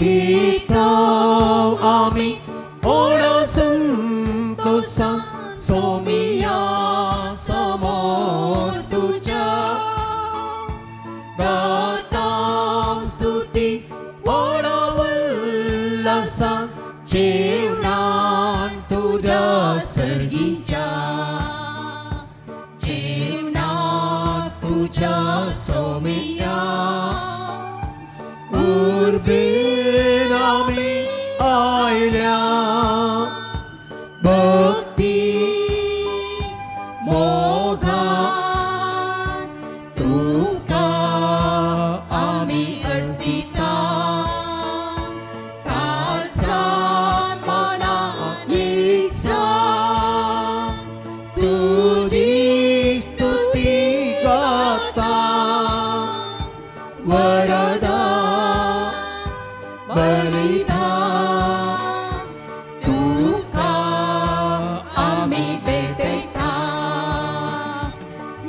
Ikaw aming orasan tusa somiya समोर तुझ्या दातां स्तुती ओढावल्लासा जेवणान तुझ्या सर्गीच्या जेवणात तुझ्या सोमिया उर्बेन आम्ही आयल्या भक्ती मोगान तुका आम्ही अर्सिता काळजान मनान इच्छा तुझी स्तुती गाता वरदान बलिदान तुका आम्ही भेटयता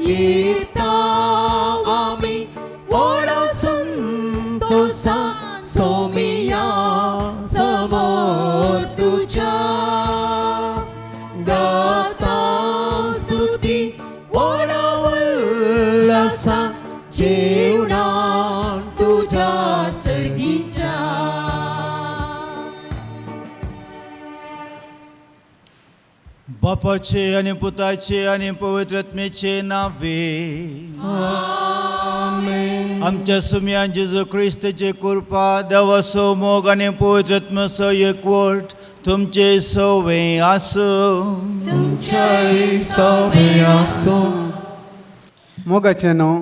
येता आम्ही ओढासून तुझा सोमिया समोर तुझ्या गाता स्तुती ओढावल्लासा जेवणान तुझ्या सर्गीच्या बापाचे आणि पुताचे आणि पवित्र आत्म्याचे नावे आमच्या सुम्या जेजू ख्रिस्ताचे कृपा देवाचो मोग आणि पवित्र आत्म्याचो एकवट तुमचे सवे आसूं मोगाचे न्हू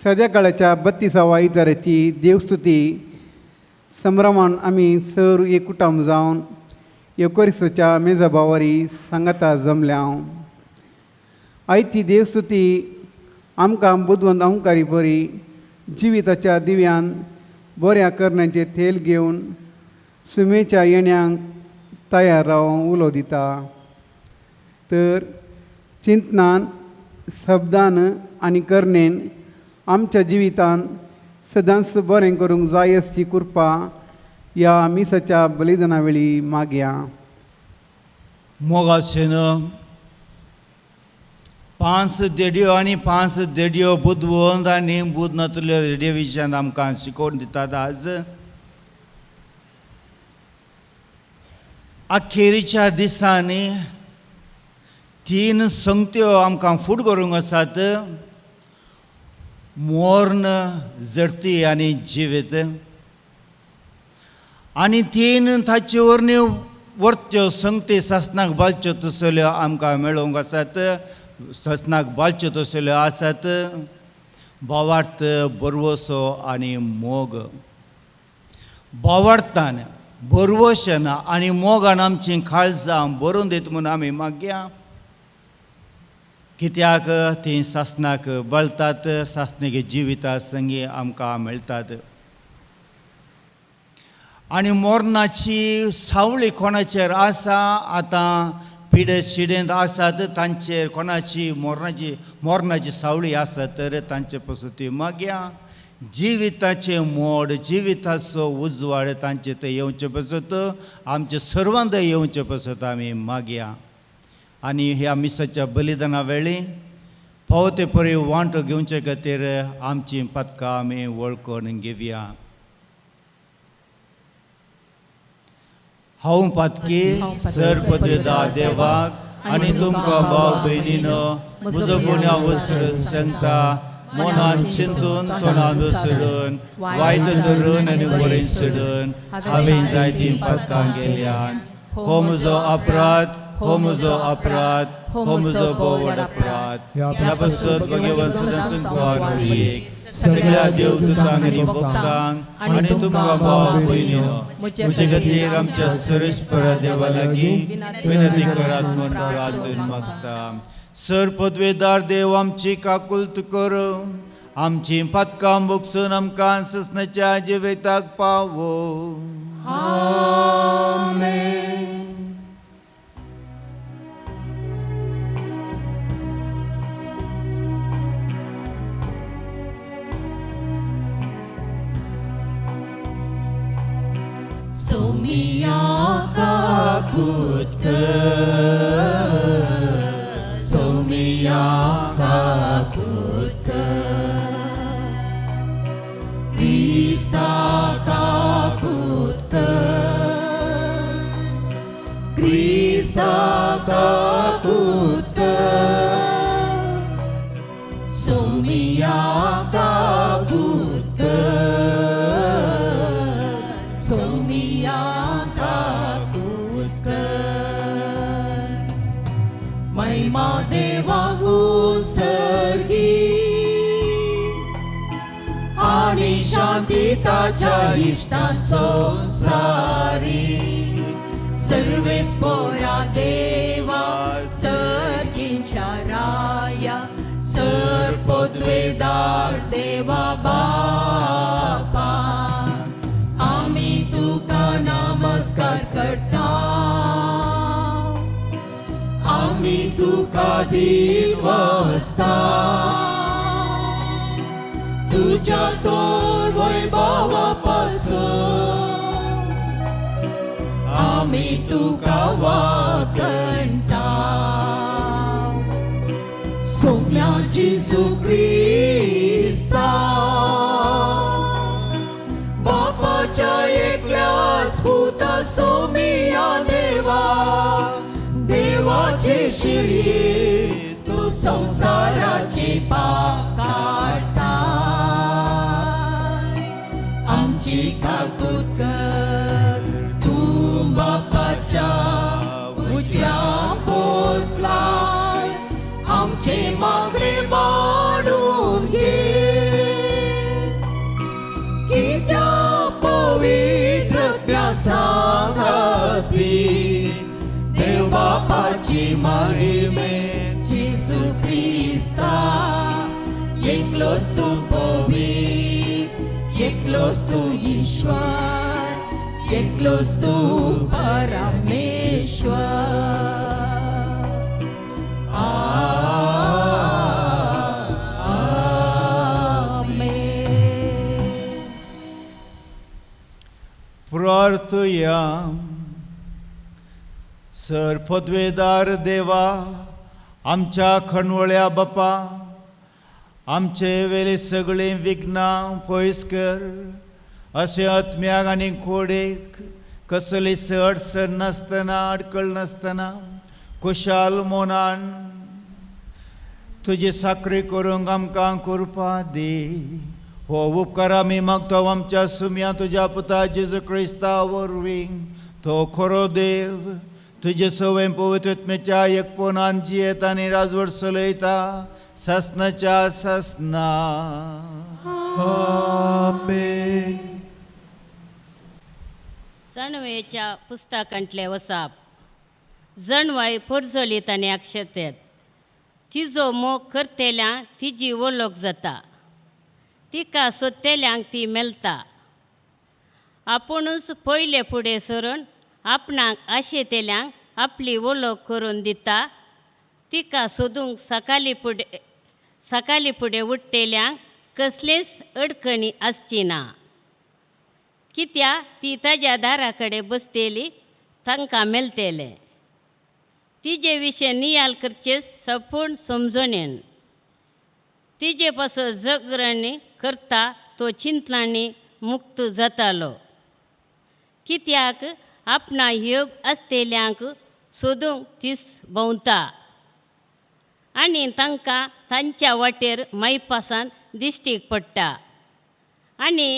सद्या काळाच्या 32व्या इताराची देवस्तुती संभ्रमान आमी सर एकूटाम जावन एकोरिसाच्या मेजबावारी सांगाता जमल्या आयज ती देवस्तुती आमकां बुदवंत अहंकारी बरी जिविताच्या दिव्यान बऱ्या करण्याचे थेल घेवन सुमेच्या येण्याक तयार रावंक उलो दिता तर चिंतनान शब्दान आनी करनेन आमच्या जिवितान सदांच बरें करूंक जाय असची कृपा ह्या मिसाच्या बलिदाना वेळी मागया मोगाचेन 5 देडयो आनी 5 देडयो बुदवंत आनी बुदनातल्या देडये विशयान आमकां शिकोवन दितात आज अखेरीच्या दिसांनी 3 संगत्यो आमकां फूट करूंक आसात मोर्न जडती आनी जिवीत आनी 3 ताचे वरण्यो वर्त्यो संगती ससनाक बालच्यो तसल्यो आमकां मेळोवंक आसात ससनाक बालच्यो तसल्यो आसात भावार्थ बरवसो आनी मोग भावार्थान बरवशेन आनी मोगान आमची काळजां भरून दीत म्हूण आमी मागया कित्याक ती सासनाक बळतात सासणेगे जिविता संगी आमकां मेळटात आनी मोर्नाची सावळी कोणाचेर आसा आतां पिडे शिडेंत आसात तांचेर कोणाची मोर्नाची सावळी आसा तर तांचे पासून ती मागया जिविताचे मोड जिविताचो उजवाड तांचे ते येवचे पासत आमचे सर्वांत येवचे पासत आमी मागया आनी ह्या मिसाच्या बलिदाना वेळी पावते परी वांटो घेवचे खातीर आमची पदकां आमी वळखून घेवया हांव पातकी सर पदवेदार देवाक आनी तुमकां भाव भयणीनो म्हजो गुन्या वस्त्र सांगता मनान चिंतून तोंडान सोडून वायट धरून आनी बरें सोडून हांवें जायतीं पदकां गेल्यान हो म्हजो अपराध हो म्हजो अपराध हो म्हजो बोवड अपराध ह्या पासत भगवान सदां संवार सगळ्या देवदूतांक आनी भक्तांक आनी तुमकां भाव भयणीनो म्हजे खातीर आमच्या सर्वेस्परा देवा लागीं विनंती करात म्हूण प्रार्थना मागता. सर पदवेदार देव आमची काकुलत कर, आमची पातकां भोगसून आमकां ससनाच्या जिविताक पावो. सोमिया काकुत सोमिया काकुत क्रिस्ता काकुत क्रिस्ता काकुत सोमिया काकुत सोमिया काकुत महिमा देवा उत्सर्गी आणि शांती ताच्या इष्टा संसारी सर्वेस पोरा देवा सर्गींच्या राया सर पदवेदार देवा बापा आम्ही तुका नमस्कार करता आम्ही तुका दिवसता तुझ्या तोर वैभवापासून आम्ही तुका वाकणता सोम्या जेजू ख्रिस्ता बापाच्या एकल्याच पुता सोमिया देवा देवाचे शिळी तू संसाराचे पाप काढता आमची काकुत कर तू बापाच्या उजव्या पोचलाय आमचे मागणे मानून घे की त्या पवित्र प्रसादाती देव बापाची महिमे जेजू ख्रिस्ता एकलोच तू पवित्र एकलोच तू ईश्वर एकलोच तू परमेश्वर प्रार्थया. सर पदवेदार देवा आमच्या खणवळ्या बापा आमचे वेले सगळे विघ्नां पयस कर अशें आत्म्याक आनी कोडेक कसलीच अडचण नासतना अडकळ नासतना खुशाल मोनान तुजी साखरी करूंक आमकां करपा दी. हो उपकार आमी मागतो आमच्या सुम्या तुज्या पुता जेजू क्रिस्ता वरवीं तो खरो देव तुजे सवय पवित्रत्मेच्या एकपणान जियेत आनी राजवट चलयता ससनाच्या ससना. जणवेच्या पुस्तकांतले वसाप जणवाय परजोलीत आनी अक्षतेत तिजो मोग करतेल्यांक तिजी वळख जाता तिका सोदतेल्यांक ती मेलता आपुणूच पयले फुडें सरून आपणाक आशेतेल्यांक आपली वळख करून दिता तिका सोदूंक सकाळी फुडें उठतेल्यांक कसलेच अडचणी आसची ना कित्याक ती ताज्या दारा कडेन बसतेली तांकां मेलतेले तिजे विशय नियाल करचे संपूर्ण समजणेन तिजे पासून जगरणी करता तो चिंतलांनी मुक्त जातालो कित्याक आपणा योग आसतेल्यांक सोदूंक तीस भोंवता आनी तांकां तांच्या वाटेर मायपासान दिश्टीक पडटा आनी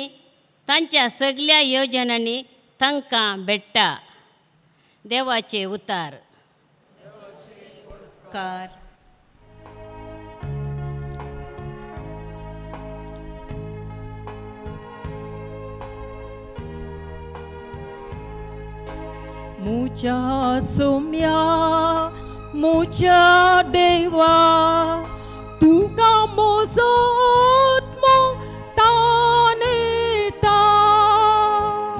तांच्या सगळ्या योजनांनी तांकां भेटता. देवाचे उतार. उपकार. मुझ्या सोम्या मुझ्या देवा तुका मोजो आत्मो तानेता.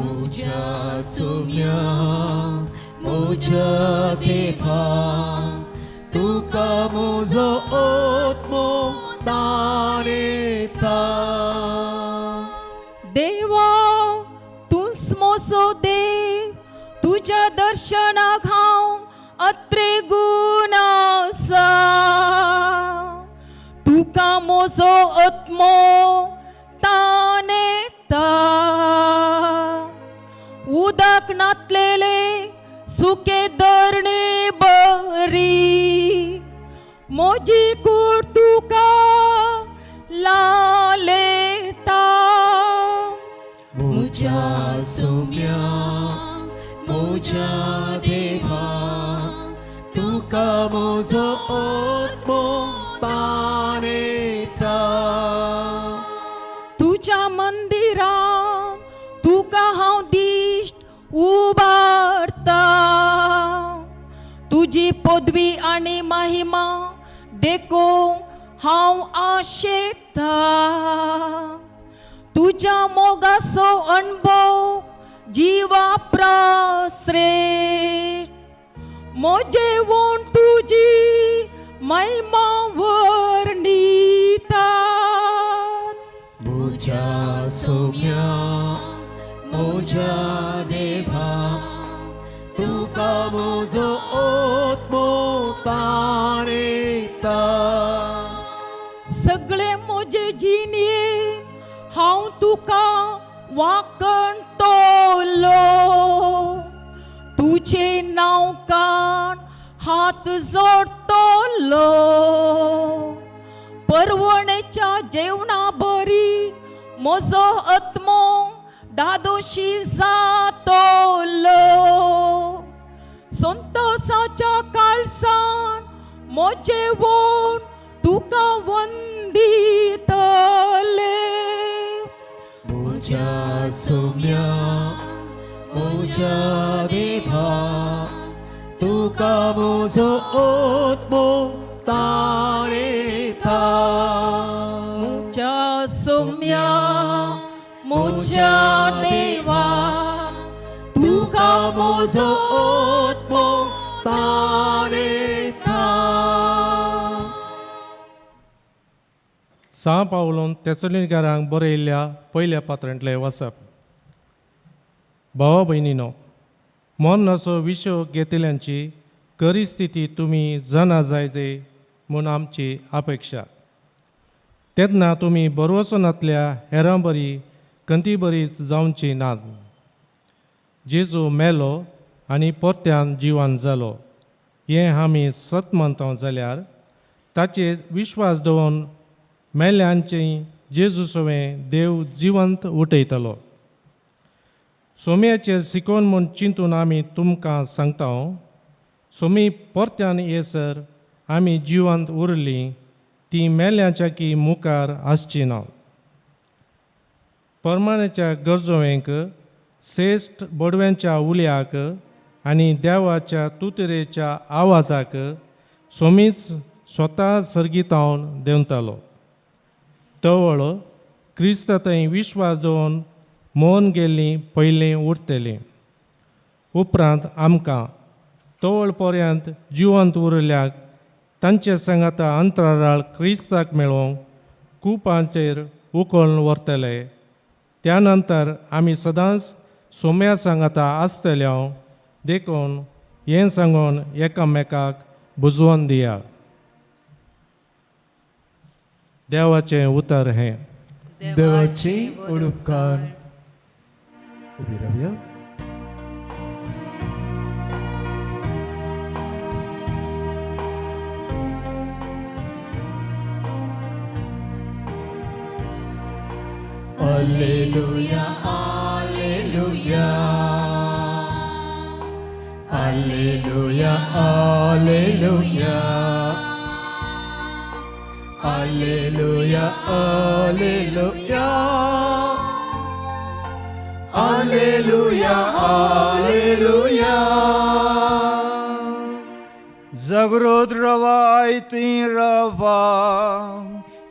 मुझ्या सोम्या मुझ्या देवा तुका मोजो आत्मो तानेता. देवा तूच मोजो देव तुझ्या दर्शनाक हांव अत्रे गुण आसा. तुका मोजो आत्मो तानेता. उदक नातलेले सुके धरणी बरी मोजी कूड तुका लालेता. मुझ्या सोम्या मुझ्या देवा तुका मोजो आत्मो तानेता. तुझ्या मंदिरांत तुका हांव दिश्ट उबारता. तुजी पदवी आनी महिमा देखूंक हांव आशेता. तुझ्या मोगाचो अणभव जिवा प्राश्रेष्ठ मोजे वोण तुजी महिमा वर्णिता. मुझ्या सोम्या मुझ्या देवा तुका मोजो आत्मो तानेता. सगळे मोजे जिणये हांव तुका वाकणटलो. तुझे नांव काण हात जोडटलो. परवणेच्या जेवणा बरी म्हजो आत्मो दादोशी जातलो. संतोसाच्या काळसान म्हजे वोण तुका वंदितले. मुझ्या सोम्या मुझ्या देवा तुका मोजो आत्मो तानेता. मुझ्या सोम्या मुझ्या देवा तुका मोजो आत्मो तानेता. सा पावलोन तेसोलिनकारांक बरयल्ल्या पयल्या पात्रांतलें वाचप. भावा भयणीनो, मन असो विशो घेतिल्ल्यांची खरी स्थिती तुमी जाणा जायजे म्हूण आमची अपेक्षा. तेन्ना तुमी बरवसनांतल्या हेरां बरी कंती बरीच जावची नात. जेजू मेलो आनी परत्यान जिवान जालो हें आमी सत मानता जाल्यार ताचेर विश्वास दवरून मेल्ल्यांचें जेजू सवें देव जिवंत उठयतलो. सोम्याचेर शिकोवन म्हूण चिंतून आमी तुमकां सांगता, सोमी परत्यान येसर आमी जिवंत उरलीं ती मेल्ल्यांच्या की मुखार आसची ना. परमानाच्या गरजोवेंक, श्रेश्ठ बडव्यांच्या उलयाक आनी देवाच्या तुतरेच्या आवाजाक सोमीच स्वता सर्गितावन देंवतालो. तवळ क्रिस्त थंय विश्वास दवरून मौन गेल्लीं पयलीं उरतलीं. उपरांत आमकां तवळ पर्यंत जिवंत उरल्याक तांचे सांगाता अंतराळ क्रिस्ताक मेळोवंक कुपांचेर उखलून व्हरतले. त्या नंतर आमी सदांच सोम्या सांगाता आसतल्या देखून हें सांगून एकामेकाक बुजवून दिया. देवाचें उतर हें. देवाची उडुपकार. उबी रावया. Alleluia, alleluia. Alleluia, alleluia. Alleluia, Alleluia. Alleluia, Alleluia. जागृत रवा आयती रवा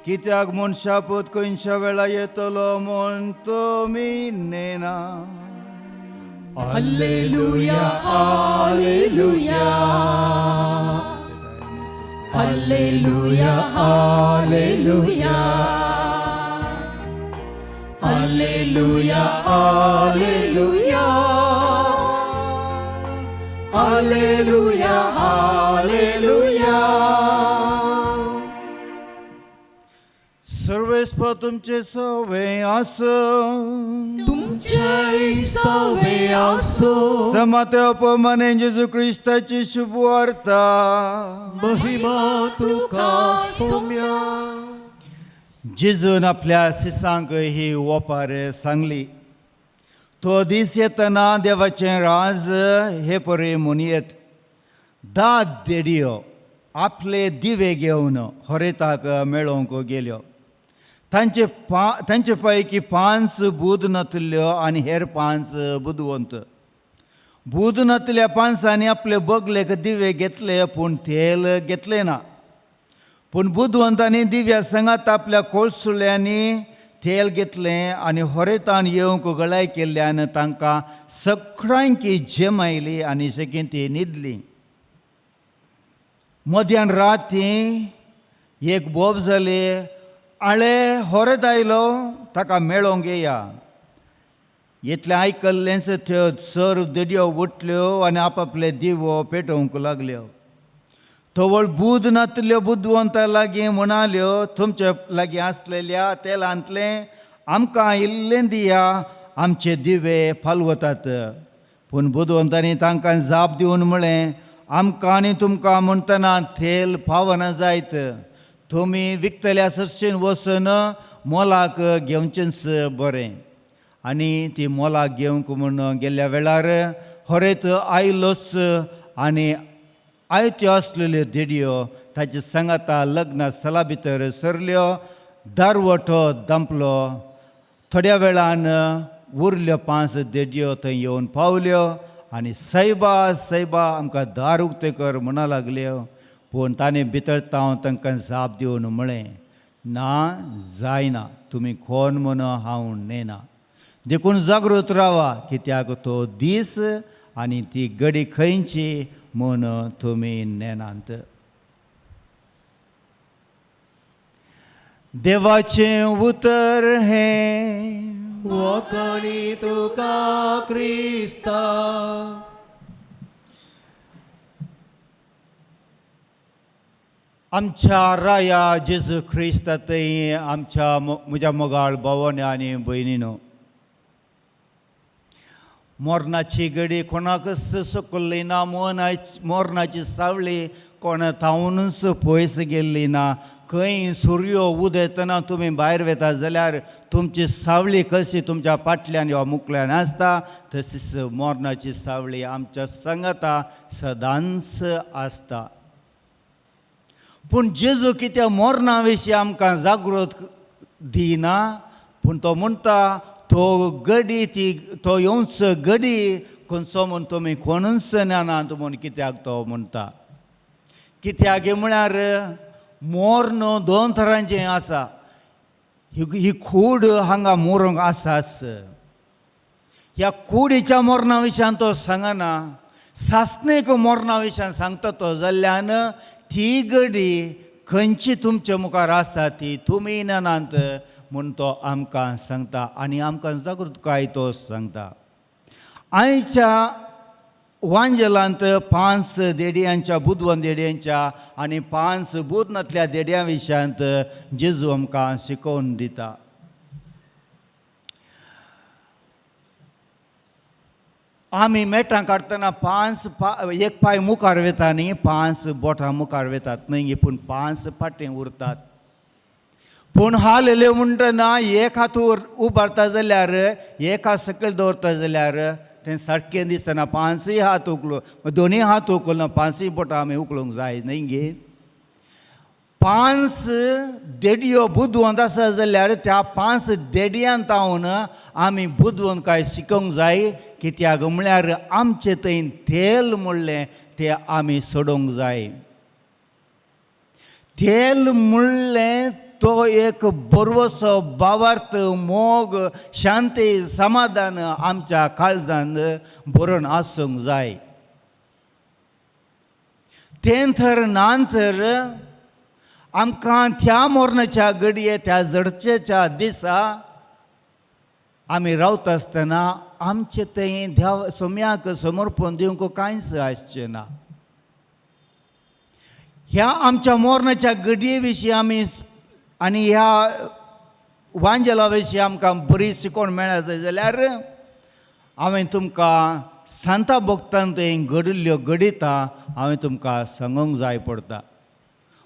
कित्याक मनशापूत खंयच्या वेळा येतलो म्हूण तुमी नेना Alleluia, Alleluia. Alleluia, Alleluia. Alleluia, Alleluia. Alleluia, Alleluia. सर्वेस्पर तुमचे सवे आसो तुमचे सवे आसो समाते अपमाने जेजू क्रिस्ताची शुभ वार्ता महिमा तुका सौम्या. जेजून आपल्या शिसांक ही ओपार सांगली तो दीस येतना देवाचें राज हे परे मुनयेत दाद देडयो आपले दिवे घेवन होरेताक मेळोवंक गेल्यो तांचे पैकी 5 बूद नतल्यो आनी हेर 5 बुदवंत बूद नतल्या 5 आपले बगलेक दिवे घेतले पूण तेल घेतले ना पूण बुदवंतांनी दिव्या संगात आपल्या कोळसुल्यांनी तेल घेतलें आनी होरेतान येवंक गळाय केल्ल्यान तांकां सगळ्यांकी झेम आयली आनी सगळीं ती न्हिदलीं मध्यान राती एक बोब जाली आळे होरेत आयलो ताका मेळोवंक येया इतलें आयकल्लेंच थंय सर दडयो उठल्यो आनी आपआपले दिवो पेटोवंक लागल्यो तवळ बूद नातल्यो बुदवंता लागीं म्हणाल्यो तुमचे लागीं आसलेल्या तेलांतलें आमकां इल्लें दिया आमचे दिवे फालवतात पूण बुदवंतांनी तांकां जाप दिवन म्हळें आमकां आनी तुमकां म्हणटना तेल फावना जायत तुमी विकतल्या सरशेन वचून मोलाक घेवचेंच बरें आनी ती मोलाक घेवंक म्हूण गेल्ल्या वेळार होरेत आयलोच आनी आयत्यो आसलेल्यो देडयो ताचे सांगाता लग्ना स्थला भितर सरल्यो दारवटो दंपलो थोड्या वेळान उरल्यो 5 देडयो थंय येवन पावल्यो आनी सैबा सैबा आमकां दार उक्ते कर म्हणा लागल्यो पूण ताणें भितर तांकां जाप दिवन म्हळें ना जायना तुमी कोण म्हूण हांव नेना देखून जागृत रावा कित्याक तो दीस आनी ती घडी खंयची म्हूण तुमी नेनात देवाचें उतर हें वखणी तुका क्रिस्ता. आमच्या राया जेजू ख्रिस्त थंय आमच्या म्हज्या मोगाळ भावांनी आनी भयणीनो मोरणाची घडी कोणाकच सकयल्ली ना मोरणाची सावळी कोणा थावनूच पयस गेल्ली ना खंय सूर्यो उदेतना तुमी भायर वेता जाल्यार तुमची सावळी कशी तुमच्या फाटल्यान वा मुखल्यान आसता तशीच मोरणाची सावळी आमच्या संगता सदांच आसता पूण जेजू कित्या मोरणा विशीं आमकां जागृत दिना पूण तो म्हणटा तो घडी ती तो येवंच घडी खंयचो म्हूण तुमी कोणूच जाणात म्हूण कित्याक तो म्हणटा कित्याक म्हळ्यार मोरण 2 तरांचें आसा ही कूड हांगा मोरूंक आसाच ह्या कुडीच्या मोरणा विशयान तो सांगना सासणेक मोरणा विशयान सांगता तो जाल्ल्यान ती घडी खंयची तुमच्या मुखार आसा ती तुमी नेनात म्हूण तो आमकां सांगता आनी आमकां जागृतकाय तो सांगता आयच्या वांजेलांत 5 देडयांच्या बुदवंत देडयांच्या आनी 5 बुदनांतल्या देडयां विशयांत जेजू आमकां शिकोवन दिता आमी मेटां काडटना 1 पांय मुखार वेता न्ही 5 बोटां मुखार वेतात न्ही पूण 5 फाटीं उरतात पूण हालेल्यो म्हणटना एक हात उबारता जाल्यार एका सकयल दवरता जाल्यार तें सारकें दिसतना 5 हात उखलो 2 हात उखलना 5 बोटां आमी उखलूंक जाय न्ही गे 5 देडयो बुदवंत आसा जाल्यार त्या 5 देडयांत हांवन आमी बुदवंत काय शिकोवंक जाय, कित्याक म्हळ्यार आमचे थंय तेल म्हणलें तें आमी सोडूंक जाय. तेल म्हणलें तो एक बरोसो भावार्थ, मोग, शांती, समाधान आमच्या काळजांत बरोवन आसूंक जाय. तें तर नांतर आमकां त्या मोरणाच्या घडये, त्या जडचेच्या दिसा आमी रावता आसतना आमचे थंय देव सोम्याक समर्पण दिवंक कांयच आसचें ना. ह्या आमच्या मोरणाच्या घडये विशीं आमी आनी ह्या वांजेला विशीं आमकां बरी शिकोवण मेळ्ळा जाय जाल्यार हांवें तुमकां सांता भक्तान थंय घडिल्ल्यो घडिता हांवें तुमकां सांगूंक जाय पडटा.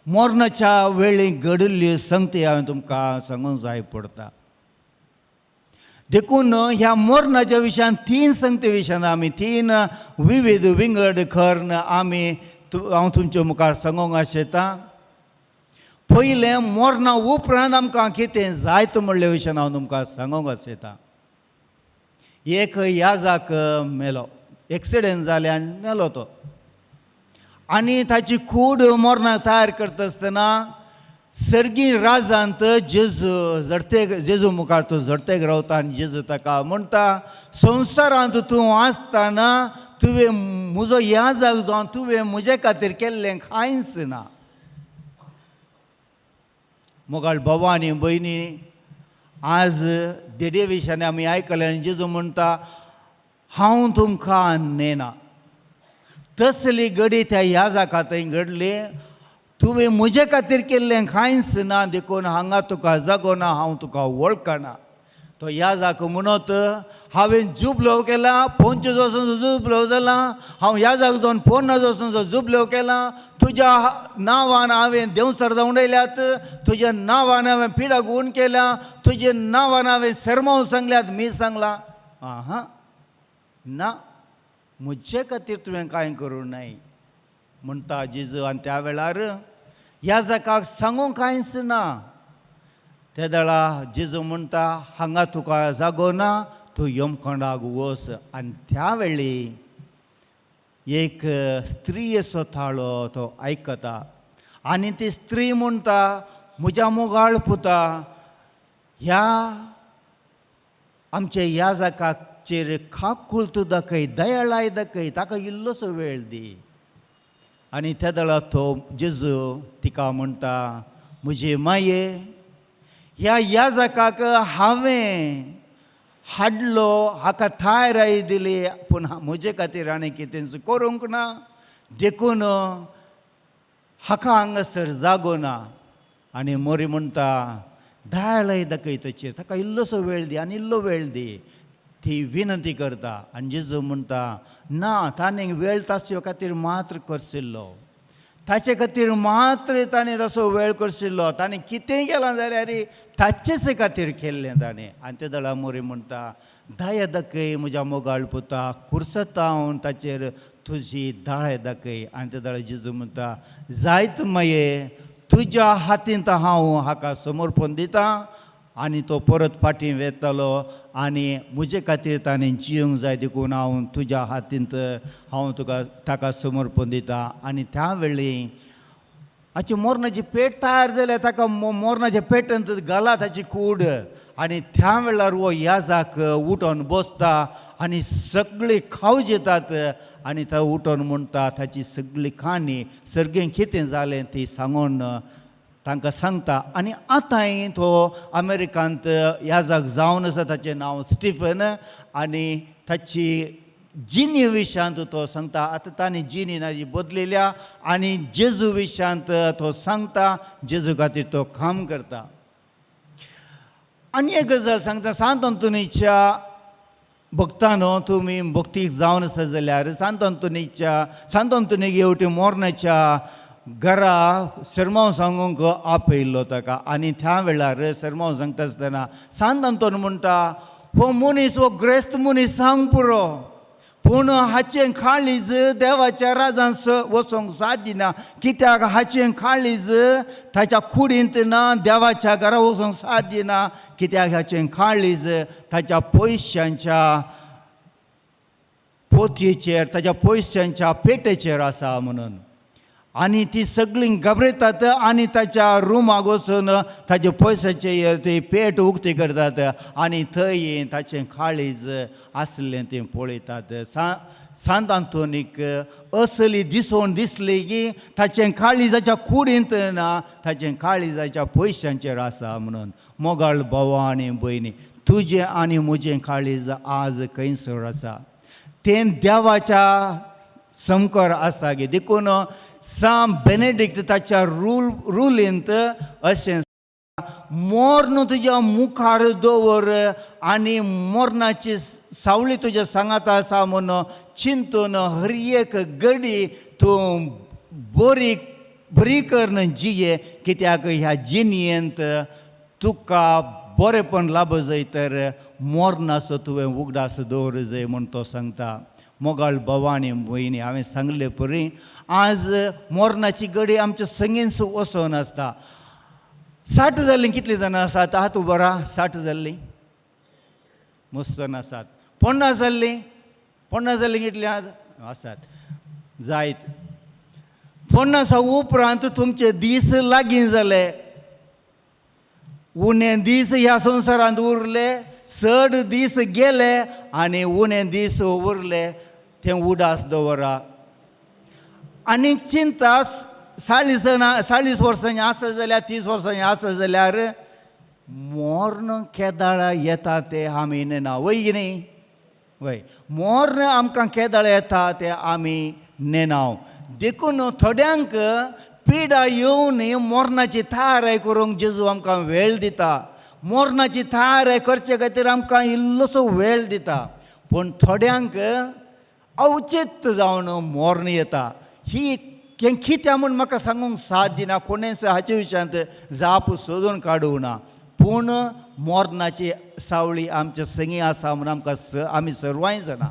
मोरणाच्या वेळी घडिल्ल्यो संगती हांवें तुमकां सांगूंक जाय पडटा. देखून ह्या मोरणाच्या विशयान 3 संगती विशयान आमी 3 विविध विंगड करून आमी हांव तुमच्या मुखार सांगूंक आशेतां. पयलें मोरणां उपरांत आमकां कितें जायत म्हणले विशयान हांव तुमकां सांगूंक आशेतां. एक याजाक मेलो, एक्सिडेंट जालें आनी मेलो तो. आनी ताची कूड मोरणां तयार करता आसतना सर्गी राजांत जेजू मुखार तो जडतेक रावता आनी जेजू ताका म्हणटा, संवसारांत तूं आसतना तुवें म्हजो याजाक जावन तुवें म्हजे खातीर केल्लें कांयच ना. मोगाळ भाव आनी भयणी, आज देडे विशयान आमी आयकलें आनी जेजू म्हणटा, हांव तुमकां नेना. तसली घडी त्या याजाका थंय घडली. तुवें म्हजे खातीर केल्लें कांयच ना, देखून हांगा तुका जागो ना, हांव तुका वळखना. तो याजाक म्हणत, हांवें जुबलो केला, पोंचेच वर्सांचो जुबलो जाला, हांव याजाक जावन 50 वर्सांचो जुबलो केला. तुज्या नांवान हांवें देंवसर धांवडयल्यात, तुज्या नांवान हांवें पिडा गुण केल्या, तुज्या नांवान हांवें सरमांव सांगल्यात, मी सांगलां. ना, म्हजे खातीर तुवें कांय करूं नाय म्हणटा जेजू. आनी त्या वेळार याजकाक सांगूंक कांयच ना. त्या वेळा जेजू म्हणटा, हांगा तुका जागो ना, तूं यमखंडाक वच. आनी त्या वेळी एक स्त्रीयेचो ताळो तो आयकता आनी ती स्त्री म्हणटा, म्हज्या मोगाळ पुता, ह्या आमच्या याजकाचेर खाकूल तूं दाखय, दयाळाय दाखय, ताका इल्लोसो वेळ दी. आनी त्या वेळा तो जेजू तिका म्हणटा, म्हजे माये, ह्या याजकाक हांवें हाडलो, हाका थाय राय दिली, पूण म्हजे खातीर आनी कितेंच करूंक ना. देखून हाका हांगासर जागो ना. आनी मोरी म्हणटा, दयाळाय दाखय ताचेर, ताका इल्लोसो वेळ दी आनी इल्लो वेळ दी. ती विनंती करता. आनी जेजू म्हणटा, ना, ताणें वेळ ताचे खातीर मात्र करशिल्लो, ताचे खातीर मात्र ताणें तसो वेळ करशिल्लो. ताणें कितेंय केलां जाल्यार ताचेच खातीर केल्लें ताणें. आनी ते दळा मोरी म्हणटा, दया दाखय म्हज्या मोगाळ पुता, कुर्सता हांव ताचेर तुजी दया दाखय. आनी ते दळा जेजू म्हणटा, जायत माये, तुज्या हातींत हांव हाका समर्पण दितां. आनी तो परत फाटीं वेतालो आनी म्हजे खातीर ताणें जियोंक जाय, देखून हांव तुज्या हातींत हांव ताका समर्पण दितां. आनी त्या वेळी हाची मोरणाची पेट तयार जाल्या, ताका मोरणाच्या पेटंत घाला ताची कूड. आनी त्या वेळार हो याजाक उठोन बसता आनी सगळीं खाव जेतात. आनी तो उठोन म्हणटा, ताची सगळी काणी सर्गें कितें जालें ती सांगून तांकां सांगता. आनी आतांय तो अमेरिकांत याजाक जावन आसा, ताचें नांव स्टिफन. आनी ताची जिनी विशयांत तो सांगता. आतां ताणें जिनी ताजी बदलिल्या आनी जेजू विशयांत तो सांगता, जेजू खातीर तो काम करता. आनी एक गजाल सांगता, सांत अंतोनीच्या भक्तानो, तुमी भक्तीक जावन आसा जाल्यार सांत अंतोनीक येवटी मोरणाच्या घरा सरमांव सांगूंक आपयल्लो ताका. आनी त्या वेळार सरमांव सांगता आसतना सांत अंतोन म्हणटा, हो मनीस, हो ग्रेस्त मनीस सांग पुरो, पूण हाचें काळीज देवाच्या राजान वचोंक सादिना, कित्याक हाचें काळीज ताच्या कुडींत ना, देवाच्या घरा वचोंक सादिना, कित्याक हाचें काळीज ताच्या पयशांच्या पोतयेचेर, ताच्या पयशांच्या पेटेचेर आसा म्हणून. आनी ती सगळीं घाबरतात आनी ताच्या रुमाक वचून ताचे पयशाचे ती पेट उक्ती करतात आनी थंय ताचें काळीज आसलें तें पळयतात. सांत आंतोनीक असली दिसोन दिसली की ताचें काळीजाच्या कुडींत ना, ताचें काळीजाच्या पयशांचेर आसा म्हणून. मोगाळ भावा आनी भयणी, तुजें आनी म्हजें काळीज आज खंयसर आसा? तें देवाच्या समकार आसा गे. देखून सांत बेनेडिक्ट ताच्या रुलींत अशें मोर्न तुज्या मुखार दवर आनी मोर्नाची सावळी तुज्या सांगात आसा म्हणून चिंतून हर एक घडी तूं बरी करन जिये, कित्याक ह्या जिणयेंत तुका बरेपण लाभ जाय तर मोर्नाचो तुवें उगडास दवर जाय म्हूण तो सांगता. मोगाळ भावा आनी भयणी, हांवें सांगले परी आज मोर्नाची घडी आमच्या संगीन वचोन आसता. 60 जाल्लीं कितलीं जाणां आसात? हात उबो राहा. 60 जाल्लीं मस्त जाण आसात. 50 जाल्लीं? 50 जाल्लीं कितलीं आसात? जायत. 50 उपरांत तुमचे दीस लागीं जाले, उणे दीस ह्या संवसारांत उरले, 60 दीस गेले आनी उणे दीस उरले, तें उडास दवरा. आनी चिंता 40 वर्सांनी आसा जाल्यार, 30 वर्सांनी आसा जाल्यार मोर्न केदाळ येता ते आमी नेना, वय की न्ही? वय, मोर्न आमकां केदाळ येता ते आमी नेनाव. देखून थोड्यांक पिडा येवन मोर्नाची तयारी करूंक जेजू आमकां वेळ दिता. मोर्नाची तयारी करचे खातीर आमकां इल्लोसो वेळ दिता. पूण थोड्यांक अवचित जावन मोर्न येता. ही कित्या म्हूण म्हाका सांगूंक साथ दिना, कोणेंच हाचे विशयांत जाप सोदून काडूं ना. पूण मोर्नाची सावळी आमच्या संगी आसा म्हूण आमकां आमी सर्वांय जाणा.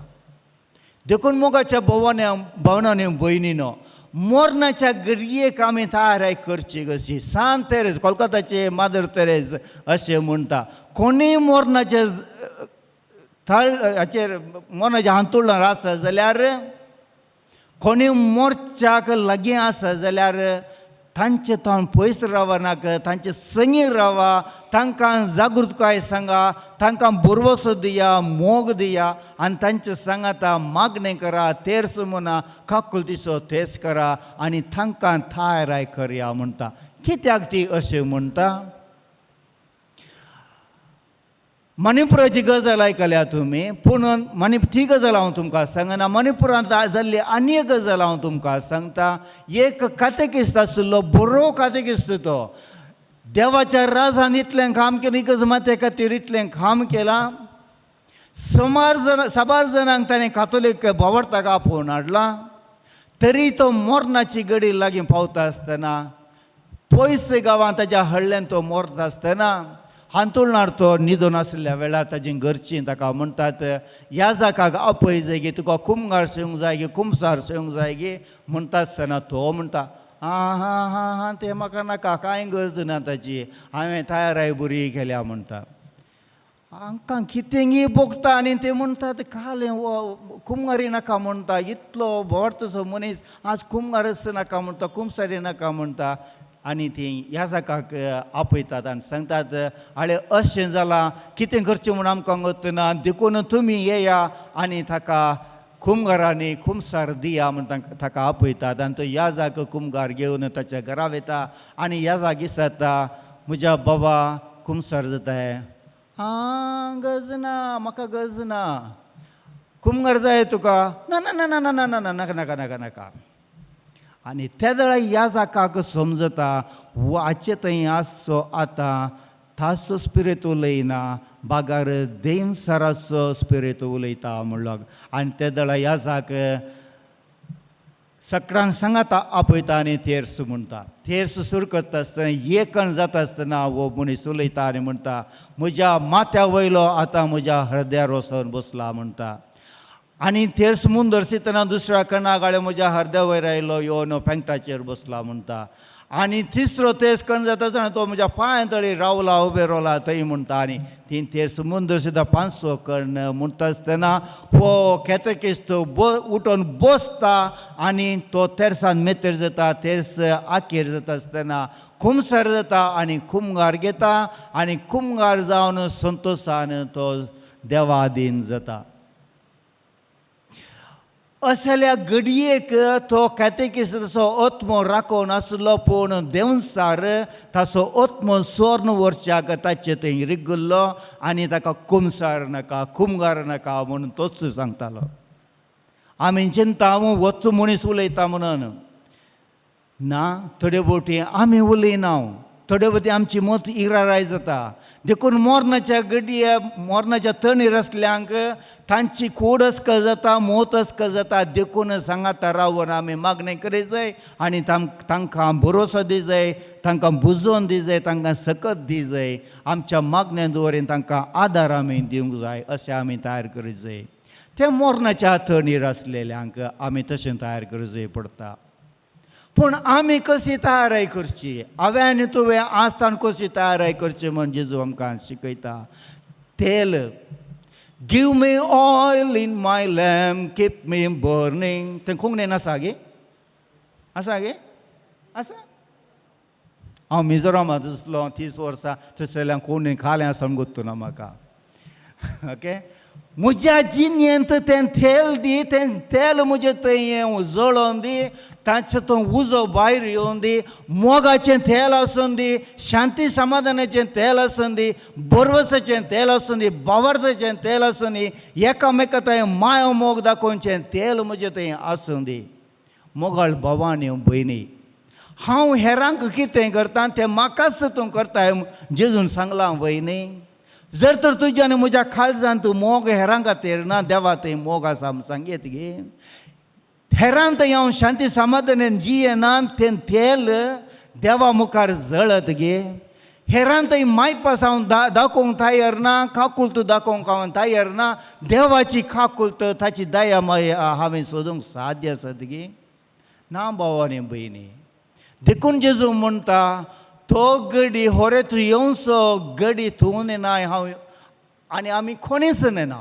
देखून मोगाच्या भावनांनी भयणीनो, मोर्नाच्या घडयेक आमी तयारी करची कशी. सांत तेरेज, कोलकाताचे मादर तेरेज अशें म्हणटा, कोणीय मोर्नाचेर हाचेर मोर्नाच्या हांतुळार आसा जाल्यार, कोणी मोर्चाक लागीं आसा जाल्यार तांचे तोंड पयस रावनाक, तांचे संगी रावा, तांकां जागृतकाय सांगा, तांकां बुरवोसो दिया, मोग दिया आनी तांचे सांगाता मागणें करा, तेर्स म्हणा, काकुलतीचो तेस करा आनी तांकां थायराय करया म्हणटा. कित्याक ती अशें म्हणटा? मणिपुराची गजाल आयकल्या तुमी, पूण ती गजाल हांव तुमकां सांगना. मणिपुरांत जाल्ली आनी एक गजाल हांव तुमकां सांगता. एक कातेकिस्त आसलो, बरो कातेकिस्त तो. देवाच्या राजान इतलें काम केलें, इगर्जे खातीर इतलें काम केलां. साबार जाणांक ताणें कातोलीक भावार्थाक आपोवन हाडला. तरी तो मोर्नाची घडी लागीं पावता आसतना, पयस गांवांत ताच्या हडल्यान तो मोरता आसतना, हांतुळणार तो न्हिदून आसल्या वेळार ताची घरचीं ताका म्हणटात, ह्या जाकाक आपय जाय गे, तुका कुमगार सेवंक जाय गे, कुमसार सेवंक जाय गे म्हणटा आसतना तो म्हणटा, हां हां हां हां तें म्हाका नाका, कांय गरज ना ताची, हांवें तयाराय बरी केल्या म्हणटा. हांकां कितेंय भोगता आनी ते म्हणटात, कालें कुमगारी नाका म्हणटा, इतलो भोवरतसो मनीस आज कुमगारच नाका म्हणटा, कुमसारी नाका म्हणटा. आनी ती ह्या जाकाक आपयतात आनी सांगतात, आळे अशें जालां, कितें करचें म्हूण आमकां वतना, देखून तुमी येया आनी ताका कुमगारांनी कुमसार दिया म्हूण ताका आपयतात. आनी तो ह्या जाग कुमगार घेवन ताच्या घरा वयता आनी ह्या जागी सांगता, म्हज्या बाबा कुमसार जाताय. हां गरज ना, म्हाका गरज ना. कुमगार जाय तुका? ना ना ना ना ना ना ना नाका नाका नाका नाका. आनी त्या वेळा ह्या जाकाक समजता, वाचे थंय आसचो आतां ताचो स्पिरीट उलयना, बागार देव सराचो स्पिरीट उलयता म्हणलो. आनी त्या वेळा ह्या जाक सकाळांक सांगाता आपयता आनी तेर्स म्हणटा. तेर्स सुरू करता आसतना एकण जाता आसतना हो मनीस उलयता आनी म्हणटा, म्हज्या माथ्या वयलो आतां म्हज्या हृदयार वचून बसला म्हणटा. आनी थेर समुंदर सितना दुसऱ्या कणागाळे म्हज्या हरद्या वयर आयलो येवन पेंगटाचेर बसला म्हणटा. आनी तिसरो तेस कण जाता आसतना तो म्हज्या पांय तळी रावला उबे रावला थंय म्हणटा. आनी तीन थेर समुंदर सुद्दां 500 कण म्हणटा आसतना हो केतेकिस्त उठोन बसता आनी तो तेर्सान मेतेर जाता. तेर्स आखेर जाता आसतना खुमसार जाता आनी खुमगार घेता आनी खुमगार जावन संतोशान तो देवा अधीन जाता. असल्या घडयेक तो कॅतेकिस्ट तसो आत्मो राखून आसलो पूण देवसार ताचो आत्मो सोर्न व्हरच्याक ताचे थंय रिगल्लो आनी ताका कुमसार नाका खुमगार नाका म्हणून तोच सांगतालो. आमी चिंता वच मनीस उलयता म्हणून ना, थोडे फावटी आमी उलयना, थोडे फावटी आमची मत इराराय जाता. देखून मोरणाच्या घडये मोरणाच्या तणीर आसल्यांक तांची कूड अस्क जाता, मोत अस्क जाता. देखून सांगाता रावन आमी मागणें करी जाय आनी तांकां भरोसो दी जाय, तांकां बुजोवन दी जाय, तांकां सकत दी जाय. आमच्या मागण्या दवरीन तांकां आदार आमी दिवंक जाय अशें आमी तयार करी जाय. ते मोरणाच्या तणीर आसलेल्यांक आमी तशें तयार करी जाय पडटा. पूण आमी कशी तयाराय करची, हांवें आनी तुवें आसतना कशी तयाराय करची म्हण जेजू आमकां शिकयता. तेल give me oil in my lamp keep me burning. तें कोंकणीन आसा गे, आसा गे, आसा. हांव मिझोरामांत आसलो 30 वर्सां, तशें जाल्यार कोंकणीन खालें आसा म्हूण गोत्तूना म्हाका. ओके, म्हज्या जिणेंत तें तेल दी, तें तेल म्हजें थंय जळोवन दी, ताचे तो उजो भायर येवन दी. मोगाचें तेल आसून दी, शांती समाधानाचें तेल आसून दी, बरवसाचें तेल आसून दी, बावार्थाचें तेल आसून दी, एकामेका थंय मायो मोग दाखोवचें तेल म्हजें थंय आसून दी. मोगाळ भावानी भयणी, हांव हेरांक कितें करता तें म्हाकाच तूं करता जेजून सांगलां भयणी. जर तर तुज्या आनी म्हज्या काळजान तूं मोग हेरां खातीर ना, देवा थंय मोग आसा म्हूण सांगीत गे. हेरां थंय हांव शांती समाधानान जियेना, तें तेल देवा मुखार जळत गे. हेरां थंय मायपास हांव दाखोवंक तयार ना, काकुल्त दाखोवंक हांव तयार ना. देवाची काकुल्त ताची दया माय हांवें सोदूंक साध्य आसत गे ना भावानी भयणी. देखून जेजू म्हणटा तो गडी होरे तूं येवचो गडी तूं नेनाय हांव आनी आमी कोणीच नेना.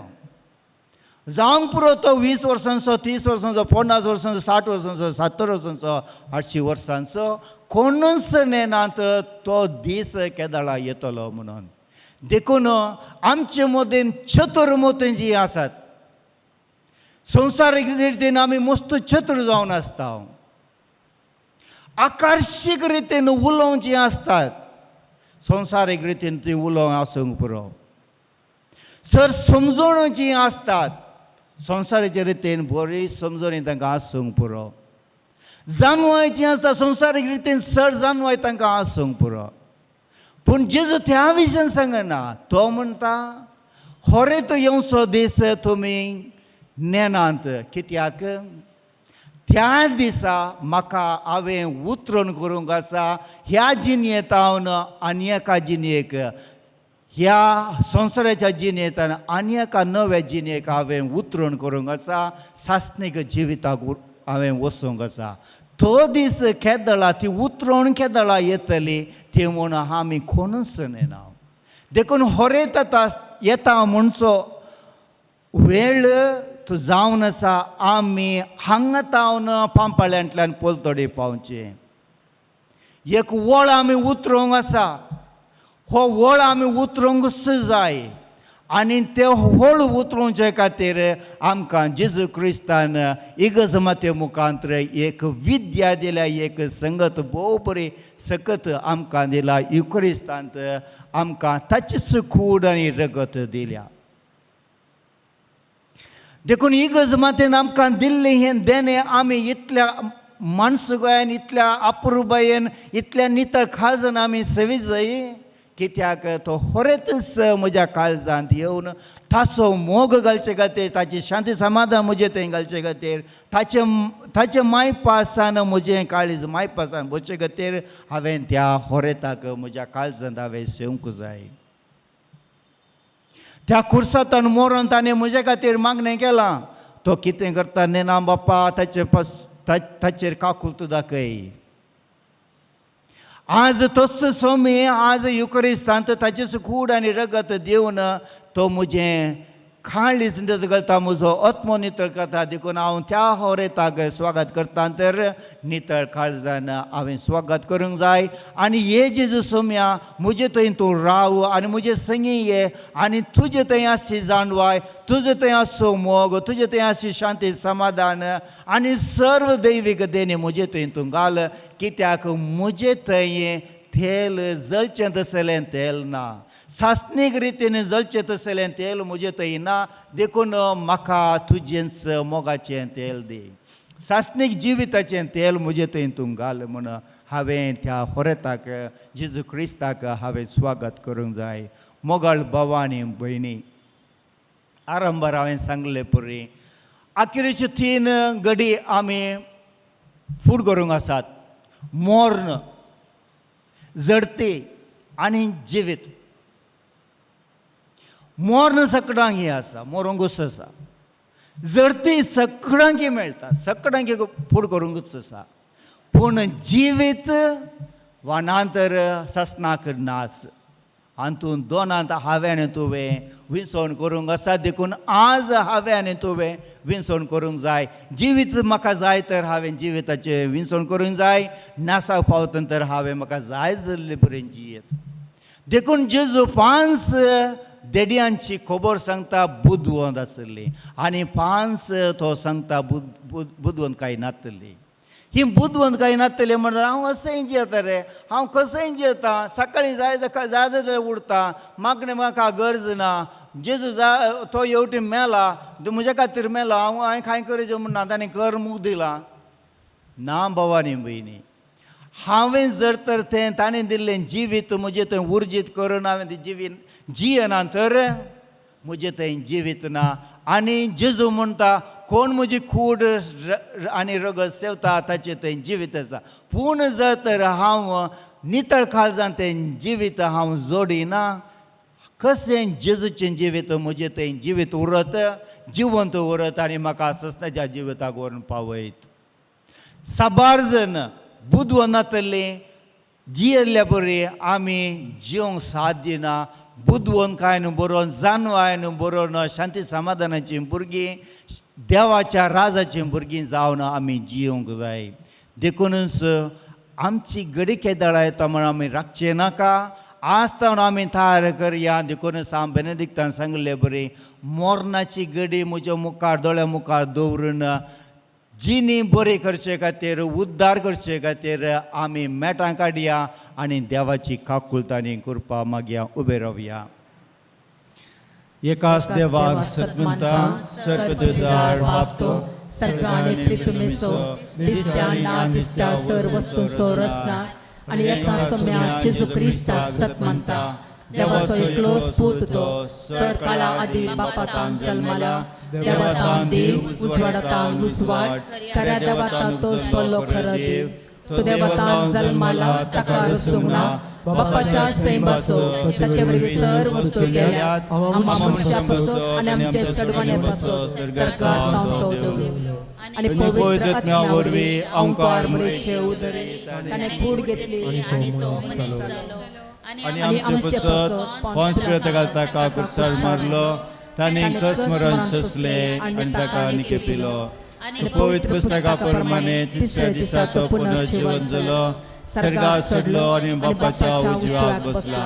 जावंक पुरो तो 20 वर्सांचो, 30 वर्सांचो, 50 वर्सांचो, 60 वर्सांचो, 70 वर्सांचो, 80 वर्सांचो, कोणूच नेनात तो दीस केदाळा येतलो म्हणून. देखून आमचे मदीन चतुर्मती जी आसात, संवसारीक रितीन आमी मस्त चतुर जावन आसता. आकर्शीक रितीन उलोवचीं आसतात, संवसारीक रितीन ती उलोवं आसूंक पुरो. सर समजोवचीं आसतात, संवसाराच्या रितीन बरी समजोनी तांकां आसूंक पुरो. जाणवायचीं आसता, संवसारीक रितीन सर जाणवाय तांकां आसूंक पुरो. पूण जेजू त्या विशयान सांगना. तो म्हणटा होरे तो येवचो दीस तुमी नेनात. कित्याक त्या दिसा म्हाका हांवें उतरून करूंक आसा ह्या जिणेंत हांव आनी एका जिणेक, ह्या संवसाराच्या जिणेंतल्यान आनी एका नव्या जिणेक हांवें उतरून करूंक आसा. सासणीक जिविताक हांवें वचूंक आसा. तो दीस केदळा, ती उतरोण केदळा येतली ती म्हूण आमी कोणूच नेना. देखून होरे येता म्हणचो वेळ तो जावन आसा. आमी हांगा तावन पांपाळ्यांतल्यान पोलतोडे पावचें. एक वळ आमी उतरोंक आसा, हो वळ आमी उतरोंकच जाय. आनी ते वळ उतरोवचे खातीर आमकां जेजू क्रिस्तान इगर्ज माते मुखांतर एक विद्या दिल्या, एक संगत भोव बरी सकत आमकां दिला. युक्रिस्तांत आमकां ताचीच कूड आनी रगत दिल्या. देखून इगर्ज मातेन आमकां दिल्लें हें देणें आमी इतल्या माणसो गोंयान, इतल्या अपुर्बायेन, इतल्या नितळ काळजान आमी सेवी जाय. कित्याक तो होरेतच म्हज्या काळजांत येवन ताचो मोग घालचे खातीर, ताची शांती समाधान म्हजे थंय घालचे खातीर, ताचे मायपासान म्हजें काळीज मायपासान भरचे खातीर हांवें त्या होरेताक म्हज्या काळजांत हांवें सेवंक जाय. त्या खुर्सातान मोरोन ताणें म्हजे खातीर मागणें केलां. तो कितें करता नेना बाप्पा ताचेर काकुलत दाखय. आज तोच सोमी आज युकरिस्तांत ताचेच कूड आनी रगत दिवन तो मुजें खाणलीच घालता, म्हजो आत्मो नितळ करता. देखून हांव त्या होरेताक स्वागत करता. तर नितळ काळजान हांवें स्वागत करूंक जाय. आनी हे जेजू सोम्या म्हजे थंय तूं राव आनी म्हजे संगी ये आनी तुजे थंय आसी जाणवाय, तुजे थंय आसो मोग, तुजे थंय आसी शांती समाधान आनी सर्व दैवीक देणी म्हजे थंय तूं घाल. कित्याक म्हजे थंय तेल जळचें तसलें तेल ना, सासणीक रितीन जळचें तसलें तेल म्हजे थंय ना. देखून म्हाका तुजेंच मोगाचें तेल दी, सासणीक जिविताचें तेल म्हजे थंय तूं घाल. म्हण हांवें त्या होरेताक जेजू क्रिस्ताक हांवें स्वागत करूंक जाय. मोगाळ भावा आनी भयणी, आरंभार हांवें सांगले परी अखेरेच्यो 3 घडी आमी फूड करूंक आसात. मोर्न, जडती आनी जिवीत. मोर्न सगळ्यांक हे आसा, मोरूंकूच आसा. जडती सगळ्यांक मेळटा, सगळ्यांक फूड करूंकूच आसा. पूण जिवीत वनांतर ससनाक नास. हातूंत दोनांत हांवें आनी तुवें विसवण करूंक आसा. देखून आज हांवें आनी तुवें विसवण करूंक जाय. जिवीत म्हाका जाय तर हांवें जिविताचें विसवण करूंक जाय. नासाक पावतना तर हांवें म्हाका जाय जाल्ले पर्यंत जियेत. देखून जेजू 5 देडयांची खबर सांगता बुदवंत आसली आनी 5 तो सांगता बुदवंत कांय नासली. ही बुदवंत कांय नासतलें म्हणल्यार हांव अशें जियेता रे, हांव कशेंय जियेता, सकाळीं जाय जाल्यार उठता, म्हाका गरज ना. जेजू तो येवटी मेला, म्हज्या खातीर मेला, हांवें कांय करूचें म्हणना, ताणें कर मूग दिला ना. भावानी भयणी, हांवें जर तर तें ताणें दिल्लें जिवीत म्हजें थंय उर्जीत करून हांवें तें जिवीत जियेना तर म्हजें थंय जिवीत ना. आनी जेजू म्हणटा कोण म्हजी कूड आनी रगत सेवता ताचें थंय जिवीत आसा. पूण जर तर हांव नितळ काळजान तें जिवीत हांव जोडिना, कशें जेजूचें जिवीत म्हजें थंय जिवीत उरत, जिवंत उरत आनी म्हाका ससनाच्या जिविताक व्हरून पावयत. साबार जण बुदवंतांतली जियेल्ल्या बरी आमी जिवंक साध्य ना. बुदवंत काय न्हू बरोवन, जानवाय न्हू बरोवन, शांती समाधानाचीं भुरगीं, देवाच्या राजाचीं भुरगीं जावन आमी जियोंक जाय. देखूनच आमची घडी केदाळा येता म्हण आमी राखचे नाका. आसतना आमी तयार करया. देखूनच हांव बेनेडिक्टान सांगले बरी, मोर्नाची घडी म्हज्या मुखार दोळ्या मुखार दवरून जिणी बरी करचे खातीर, उद्धार करचे खातीर आमी मेटां काडया आनी देवाची काकुळटांनी कृपा मागया, उबे रावया. एकाच देवाक सत्मंता सर्वदूतार बापतो सर्ग आनी पृथ्वीचो दिसत्या ना दिसत्या सर्व वस्तूंचो रचना आनी एका सोम्या जेजू क्रिस्ताक सत्मंता. देवाचो एकलोच पूत तो सर काळा आदी बापातान जल्माला. देवातान देव, उजवाडातान उजवाड, खऱ्या देवातान तोच बोल्लो खरो देव. तो देवातान जल्माला ताका रसूंक ना. बापाच्या सैम बसो ताचे वरवीं सर्व वस्तू केल्यात. आमच्या मनशां पासो आनी आमचे सडवणे पासो सरकार तो देवलो. आनी पवित्र आत्म्या वरवीं ओंकार मुरेचे उदरी ताणें कूड घेतली आनी तो मनीस जालो. आनी आमचे पसत पंच घालता का कुर्सार मारलो, ताणें कसमरण सोंसले आनी ताका निकेपिलो. पवित्र पुस्तका प्रमाणे तिसऱ्या दिसा तो पुनर्जीवन जालो, सर्गाक चडलो आनी बापाच्या उजव्याक बसला.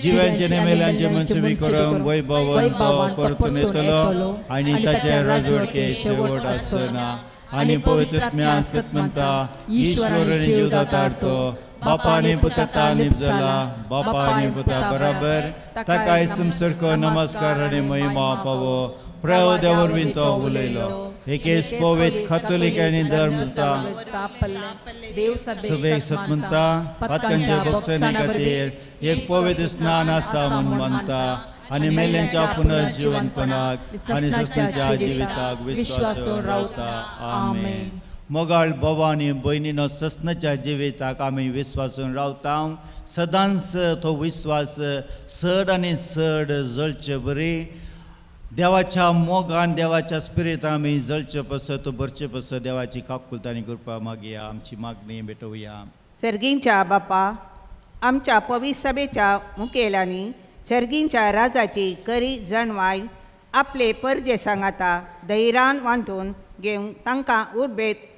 जिव्यांचे नेमेल्यांचे मनसुबी करूंक वैभवान तो परतून येतलो आनी ताचे राजवटके शेवट आसना. आनी पवित्र आत्म्या सत्मंता ईश्वर जीव दातार तो बापा आनी पुताता निप जाला. बापा आनी पुता बराबर ताकाय संसर्ग नमस्कार आनी महिमा पावो. प्रभु देवा वरवीं तो उलयलो. एकेच पवित्र कातोलीक आनी धर्मता सभेक सत्मंता पातकांच्या भोगसणी खातीर एक पवित्र स्नान आसा म्हूण मानता आनी मेल्यांच्या पुनर्जीवनपणाक आनी ससनाच्या जिविताक विश्वासून रावता. आमेन. मोगाळ भावा आनी भयणीनो, ससनाच्या जिविताक आमी विस्वासून रावता. सदांच तो विस्वास चड आनी चड जळचे बरी. देवाच्या मोगान देवाच्या स्पिरिट आम्ही जळचे पसत भरचे पसत देवाची काकुलता आणि कृपा मागया आमची मागणी भेटवूया. सर्गींच्या बापा, आमच्या पवित्र सभेच्या मुखेलांनी सर्गींच्या राजाची करी जणवाय आपले परजे सांगाता धैर्यान वांटून घेवन तांकां उर्बेत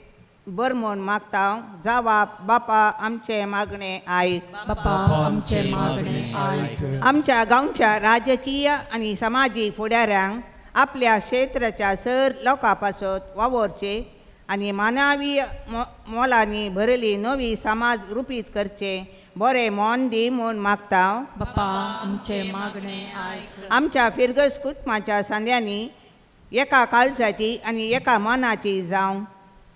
बरमोन मागता. जावा बापा आमचे मागणे आयक. बापा आमचे मागणे आयक. आमच्या गांवच्या राजकीय आणि सामाजीक फुडाऱ्यांक आपल्या क्षेत्राच्या सर लोकां पासत वावरचे आनी मानवीय मोलांनी भरली नवी समाज रुपीत करचे बरें मोन दी म्हूण मागता. बापा आमचे मागणे आयक. आमच्या फिरगस कुटुंबाच्या सांद्यांनी एका काळजाची आनी एका मनाची जावं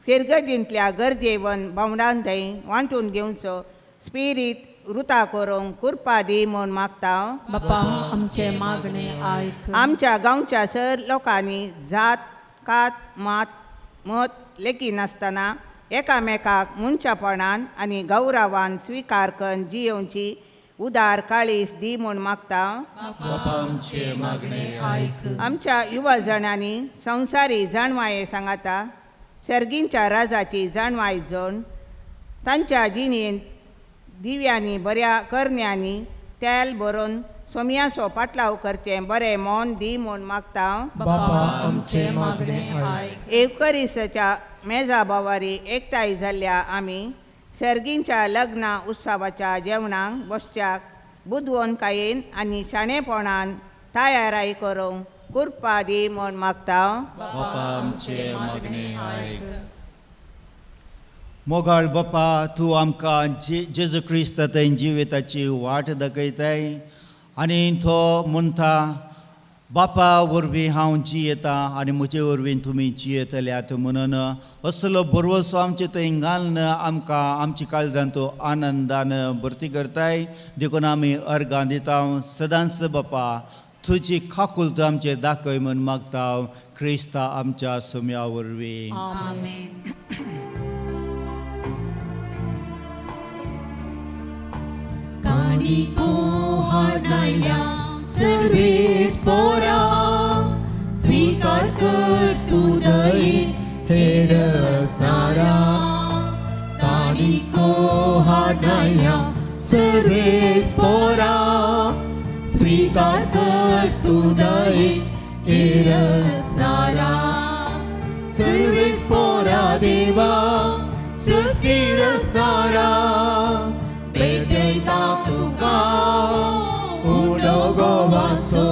फिरगजींतल्या गरजेवन भावंडां थंय वांटून घेवचो स्पिरीट रुता करूंक कृपा दी म्हूण मागता. बापा आमचे मागणे आयक. आमच्या गांवच्या सर लोकांनी जात कात मात मत लेकी नासतना एकामेकाक मनशापणान आनी गौरवान स्विकार करून जियोवची उदार काळीस दी म्हूण मागता. आमचे मागणे आयक. आमच्या युवा जाणांनी संवसारी जाणवाये सांगाता सर्गींच्या राजाची जाणवाय जोन तांच्या जिणेंत दिव्यांनी बऱ्या करण्यांनी तेल भरून सोमयाचो पाटलाव करचें बरें मोन दी म्हूण मागता. बापा आमचे मागणे आयक. एवकरिसाच्या मेजा बोवारी एकठांय जाल्ल्या आमी सर्गींच्या लग्ना उत्सवाच्या जेवणाक बसच्याक बुदवणकायेन आनी शाणेपणान तयाराय करूंक कृपा दी म्हूण मागता. बापा आमचे मागणे आयक. मोगाळ बापा तूं आमकां जेजू क्रिस्त थंय जिविताची वाट दाखयताय आनी तो म्हणटा बापा वरवीं हांव जियेता आनी म्हजे वरवीं तुमी जियेतल्यात म्हणून असलो बरवसो आमचे थंय घालन आमकां आमच्या काळजांत तो आनंदान भरती करताय देखून आमी अर्गां दिता. सदांच बापा तुजी खाकुलत आमचे दाखय म्हूण मागता क्रिस्ता आमच्या सोम्या वरवीं. आमेन. काणिको हाडलायल्या सर्वेस पोरा स्वीकार कर तूं दय हेरसणारा. काणिको हाडलायल्या सर्वेस पोरा स्वीकार कर तूं दय हेरसणारा. सर्वेस पोरा देवा सृष्टी रचणारा भेटयता तुका उडोगोवाचो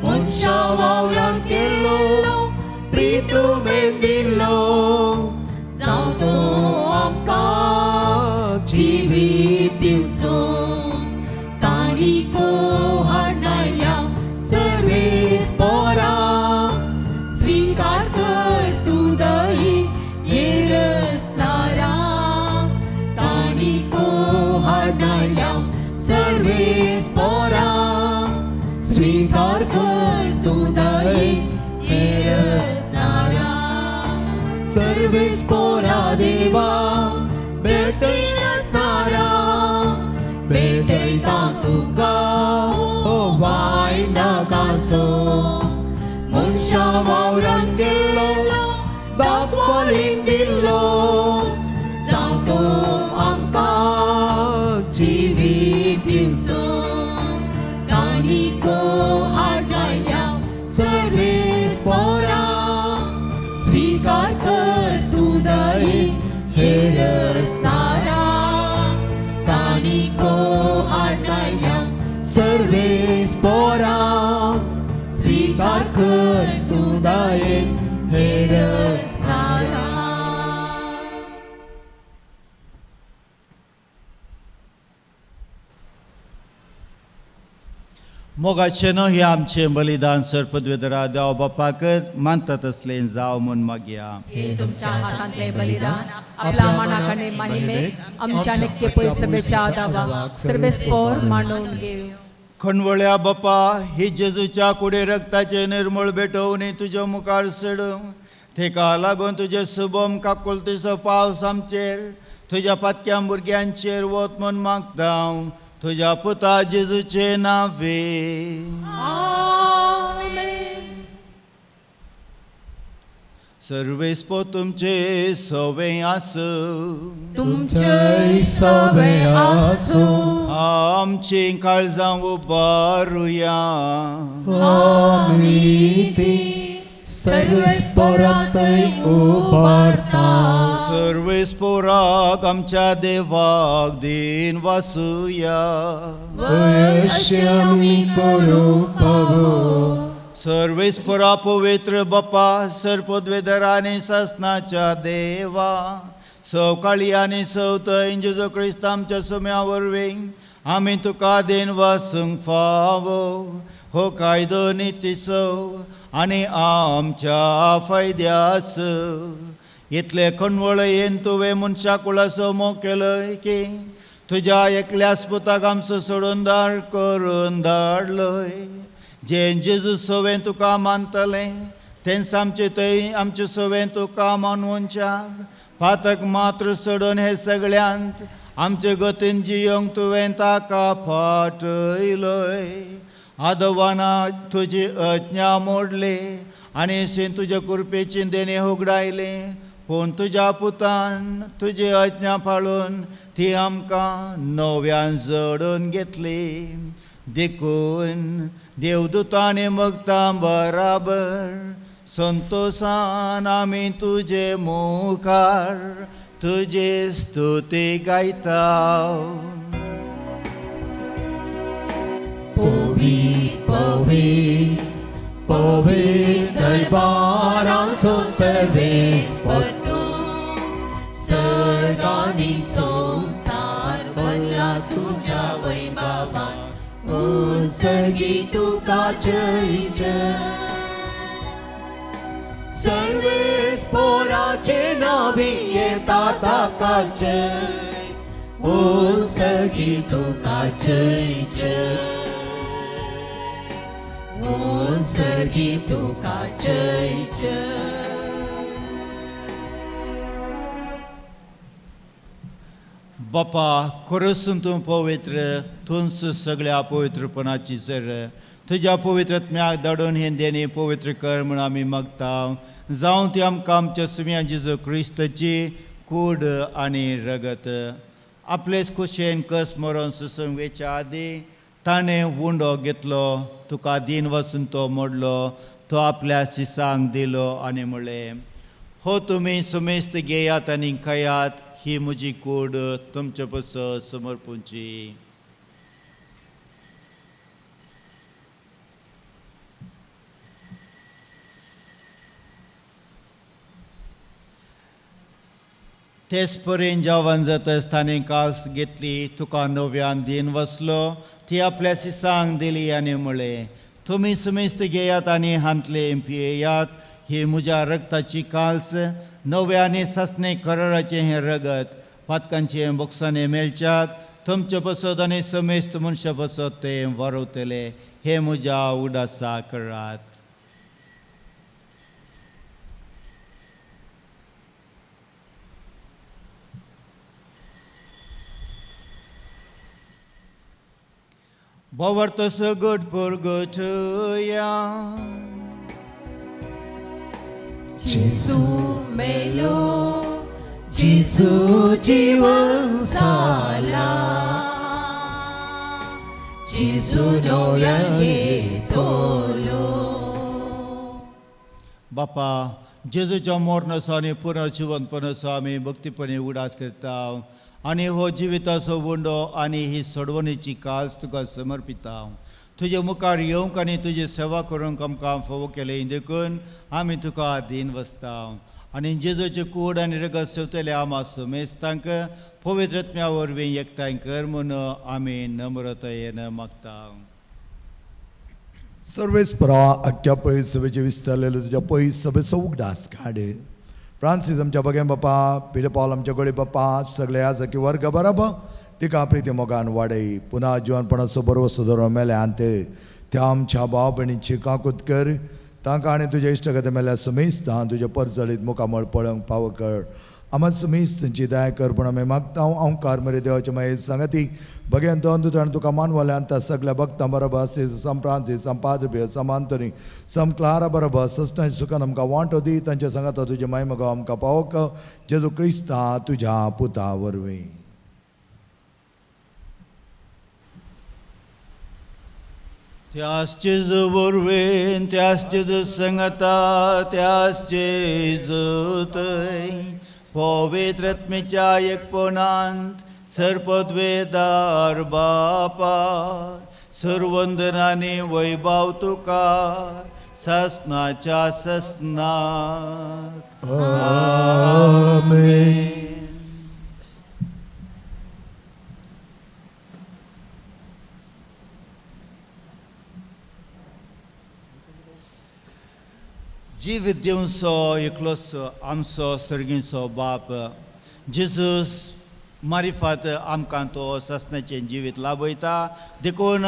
मनशा वावरान केल्लो प्रितुमेन दिल्लो जावं तो आमकां जिवीत दिवचो. काणिको हाडलायल्या सर्वेस पोरा स्वीकार कर तूं दय हेरसणारा. काणिको हाडलायल्या सर्वेस पोरा स्वीकार कर तूं दय हेरसणारा. सर्वेस पोरा देवा बेसयसणारा भेटयता तुका वाय नागाचो मनशा वावरान गेल्लो दाखोवन दिल्लो जावं तो आमकां जिवीत दिवचो. काणिको हाडलायल्या सर्वेस पोरा स्वीकार कर तूं दय हेरसणारा. काणिको हाडलायल्या सर्वेस पोरा स्वीकार कर तूं दय हेरसणारा. मोगाचें न्हय हे आमचें बलिदान सर पदवेदरा देव बापाक मानता तसलें जाव म्हूण मागया. हे तुमच्या हातांतले बलिदान आपल्या मनाकडे महिमेक आमच्या नित्य पयसभेच्या दाबाक सर्वेस्पोर मांडून घेऊ. खणवळ्या बापा ही जेजूच्या कुडे रक्ताचे निर्मळ भेटवणी तुज्या मुखार सड तेका लागून तुजे शुभम काकुलतीचो पावस आमचेर तुज्या पातक्या भुरग्यांचेर वत म्हूण मागता तुज्या पुता जेजूचे नांवे. आमेन. सर्वेस्पो तुमचे सवे आस तुमचे सवे आसो आमची काळजां उबारुया आमी ती सर्वेस्परांतय उबारता सर्वेस्पोराक आमच्या देवाक दिन वासुया अशें आमी करूंक फावो सर्वेस्परा पवित्र बापा सर्पोद्वेदर आनी ससनाच्या देवा सवकाळी आनी सवतय जेजो क्रिस्त आमच्या सुम्या वरवीं आमी तुका दिन वासूंक फावो हो कायदो नितीसो आनी आमच्या फायद्यास इतले कणवळयेन तुवें मनशाक कुळासो मोग केलय की तुज्या एकल्याच पुताक आमचो सोडून दार करून धाडलय जे जेजू सवें तुका मानतलें तेंच आमचे थंय आमचे सवें तुका मानवनच्याक पातक मात्र सोडून हे सगळ्यांत आमचे गतीन जियोंक तुवें ताका फाटयलय आदवाना तुजी अज्ञा मोडले आनी शीं तुज्या कुरपेची देणे उगडायले पूण तुज्या पुतान तुजी अज्ञा पाळून ती आमकां नव्यान जोडून घेतली देखून देवदूतांनी भक्तां बराबर संतोषान आमी तुजे मुखार तुजे स्तुती गायता पवित्र दरबारांचो सर्वेस्पर तूं सर्गांनी संसार भरला तुज्या वैभवान उत्सर्गी तुका जय जय सर्वेस्पराचे नावी येता ताका जय उत्सर्गी तुका जय जय उत्सर्गी तुका जय जय बापा खरोसून तूं पवित्र तूंच सगळ्या अपवित्रपणाची जर तुज्या पवित्रत्म्याक धाडून हे देणी पवित्र कर म्हूण आमी मागता जावं ती आमकां आमच्या सुम्या जेजू क्रिस्ताची कूड आनी रगत आपलेच खुशेन कस मरोन सुसूंक वेच्या आदी ताणें उंडो घेतलो तुका दिन वचून तो मोडलो तो आपल्या शिसांक दिलो आनी म्हणलें हो तुमी सुमेस्त घेयात आनी खायात ही म्हजी कूड तुमचे पसत समर्पूंची तेच परेन जेवण जातच ताणें कास घेतली तुका नव्यान दिन वचलो ती आपल्या शिसांक दिली आनी म्हणलें तुमी सुमेस्त घेयात आनी हांतले पियेयात ही म्हज्या रगताची काल्स नव्याने ससणे कराराचें हें रगत पातकांचे बोक्साने मेलच्याक तुमचे पसत आनी समेस्त मनशा पसत तें वारवतले हे म्हज्या उडासा करात Bovarto so good purgatoria. Gesù melo, Gesù जीवन साला, Gesù नव्या येतलो. बापा जेजूच्या मोरणाचो आनी पुनर्जीवनपणाचो आमी भक्तीपणे उडास करता आनी हो जिविताचो वंडो आनी ही सोडवणेची काल्स तुका समर्पिता तुजे मुखार येवंक आनी तुजी सेवा करूंक आमकां फोव केले देखून आमी तुका दिन वसता आनी जेजूचे कूड आनी रगत सेवतले आमा सुमेस्तांक पवित्रत्म्या वरवीं एकठांय कर म्हूण आमी नम्रतायेन मागता सर्वेस्परा अख्ख्या पयस सभेचे विस्तारलेले तुज्या पयस सभेचो उगडास काड फ्रांसीस आमच्या बगेन बापा पिडे पॉल आमच्या गळे बापा सगळे आजकी वर्ग बराबर तिका प्रिती मोगान वाडय पुन्हा जिवनपणाचो बरो सुदारो मेले आंते त्या आमच्या भाव भयणीची काकूत कर तांकां आनी तुज्या इश्टगते मेल्या सुमेस्तां तुज्या परचळीत मुखामळ पळोवंक फाव कर आम्हा सुमीस तुमची दया कर पण आम्ही मागता हांव कार मरे देवाच्या मागीर सांगाती भगेन दोन दुताण तुका मानवाल्यान त्या सगळ्या भक्तां बरोबर सम फ्रांसीस सम पाद्र सम आंतोनी सम क्लारा बरोबर सस्तांच्या सुखान आमकां वांटो दी तांच्या सांगाता तुजे महिमा आमकां पावोक जेजू क्रिस्ता तुज्या पुता वरवीं. त्याच जेजू वरवीं त्याच जेजू सांगता त्याच जेजू थंय पवित्र आत्मेच्या एकपणांत सर्पद्वेदार बापा सर्वंदनांनी वैभव तुका ससनाच्या ससनाक. आमेन. जीव दिवचो एकलोच आमचो सर्गीचो बाप जेजूस मारिफात आमकां तो ससनाचें जिवीत लाभयता देखून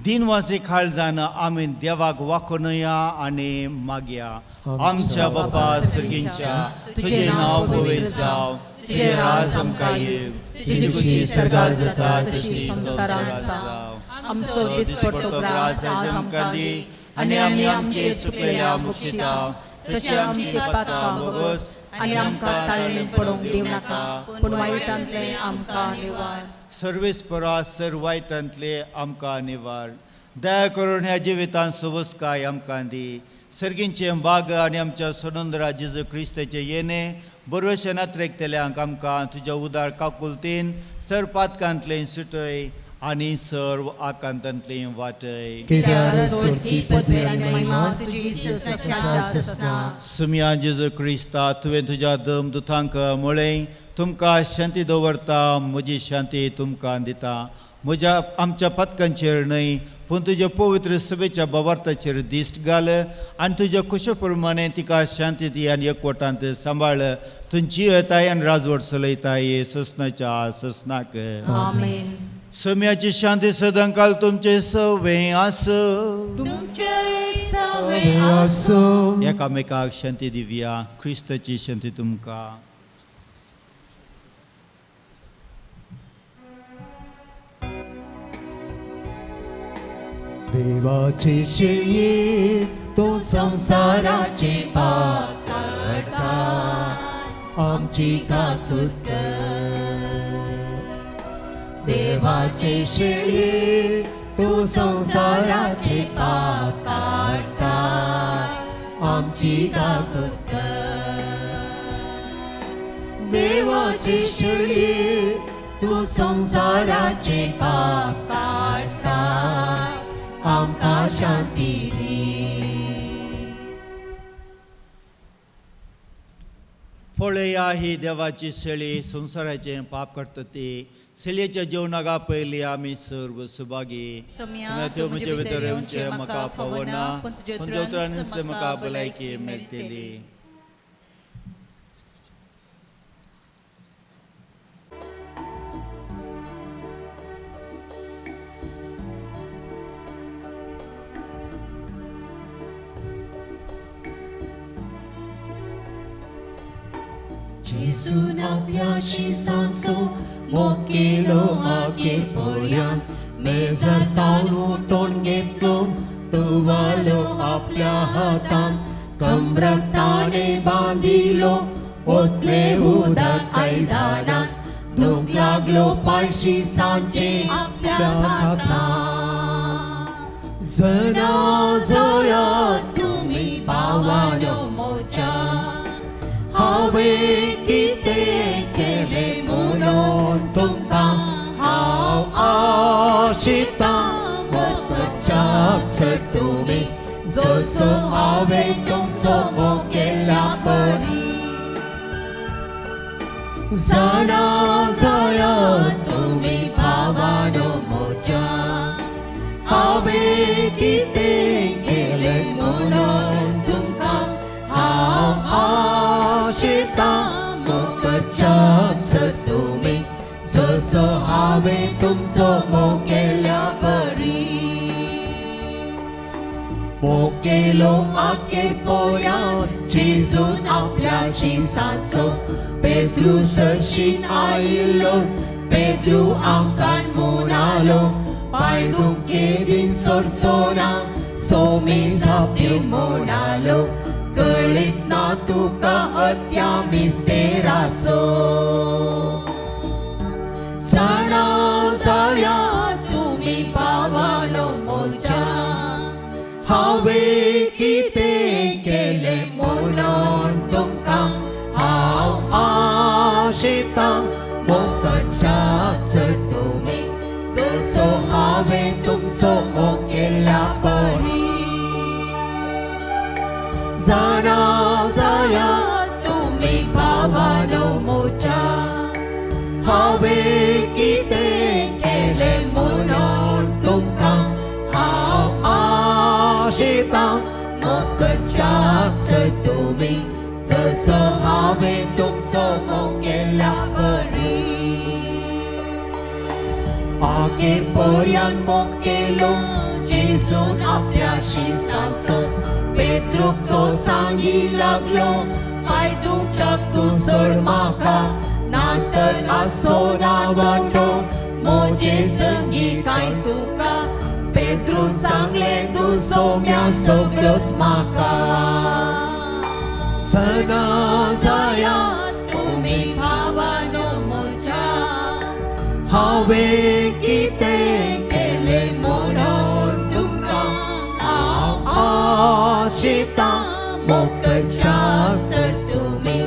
दिनवासी खाळ जावन आमी देवाक वाखोनया आनी मागया. आमच्या बापा सर्गींच्या तुजें नांव पवित्र जावं तुजें राज आमकां येव तुजी खुशी स्वर्गांत जाता तशी संवसारांत जावं. आमचो दिसपडटो ग्रास आज आमकां दी आनी आमी आमचे चुकलेल्या बक्षिता तशें आमचे पातकां बोगोस आनी आमकां ताळणेन पडोवंक दिवं नाका पूण वायटांतले आमकां निवार. सर्वेस परास सर वायटांतले आमकां निवार. दया करून ह्या जिवितांत सवस्काय आमकां दी. सर्गींचें बाग आनी आमच्या सोनंदरा जेजू क्रिस्ताचे येणे बरोवशे नात्रेकतेल्यांक आमकां तुज्या उदार काकुलतेन सर पातकांतले सुटय आनी सर्व आकांतांतली वाटय. सुम्या जेजू क्रिस्ता तुवें तुज्या दम दुतांक म्हळें तुमकां शांती दवरता म्हजी शांती तुमकां दिता. म्हज्या आमच्या पथकांचेर न्हय पूण तुज्या पवित्र सभेच्या बाबार्थाचेर दिश्ट घाल आनी तुज्या कुशे प्रमाणे तिका शांती दी आनी एकवटांत सांबाळ. तुमची येताय आनी राजवट चलयताय ससनाच्या ससनाक. आमेन. सम्याची शांती सदांकाल तुमचे सवे आसो. एकामेकाक शांती दिवया. क्रिस्ताची शांती तुमकां. देवाचे शेळये तो संसाराचे पाप काढता आमची काकूत. देवाचे शेळये तो संसाराचे पाप काढता आमची काकूत. देवाचे शेळये तो संसाराचे पाप काढता आमकां शांती दी. पळया ही देवाची शेळी संसाराचें पाप काडटा ती. शेळयेच्या जेवणाका पयलीं आमी सर्व सुभागी. त्यो म्हजे भितर येवचें म्हाका फावना पूण तुज्या उतरांनी म्हाका भलायकी मेळटली. जेजून आपल्याशी सांसो मोकेलो मागे पोळ्यान मेजार तांदूळ उठोवन घेतलो तुवालो आपल्या हातान कमराक ताणे बांदिलो ओतले उदक आयदानात धूक लागलो पायशी सांचे आपल्या साथान. जना जयात तुमी पावानो मोच्या हांवें कितें केलें म्हणून तुमकां हांव आशितां. मोगच्याक सर तुमी जसो हांवें तुमचो मोग केला परी. जाणा जयात तुमी भावानो म्हज्या हांवें कितें केलें म्हणून तुमकां हांव आशितां. मोगच्याक सर तुमी जसो हांवें तुमचो मोग केल्या परी. मोकेलो आखेर पोयां जेजून आपल्याशी सांचो पेद्रू सशीन आयिल्लो पेद्रू आमकां म्हणालो पायदूक केदीन सोडसोना सोमी झाप्यून म्हणालो कळीत ना तुका हत्या मिस्तेराचो जाणा जाया तुमी भावानो म्हज्या हांवें कितें केलें म्हणून तुमकां हांव आशेतां मोगाच्याक जर तुमी जसो हांवें तुमचो मोग केला पळय जाणा जाया तुमी भावानो म्हज्या हांवें कितें केलें म्हणून तुमकां हांव आशेतां मोग करच्याक जर तुमी जसो हांवें तुमचो मोग केला पळय आखेर पर्यंत मोग केलो जेजून आपल्याशी सांचो पेद्रूक तो सांगी लागलो पायदूक तूं सोड म्हाका नातर आसो ना वांटो म्हजे संगी कांय तुका पेद्रून सांगलें तूं सोम्या सोगलोस म्हाका सना जाया तुमी भावानो म्हज्या हांवें कितें केलें म्हणून तुमकां हांव आशेतां मोग करच्याक जर तुमी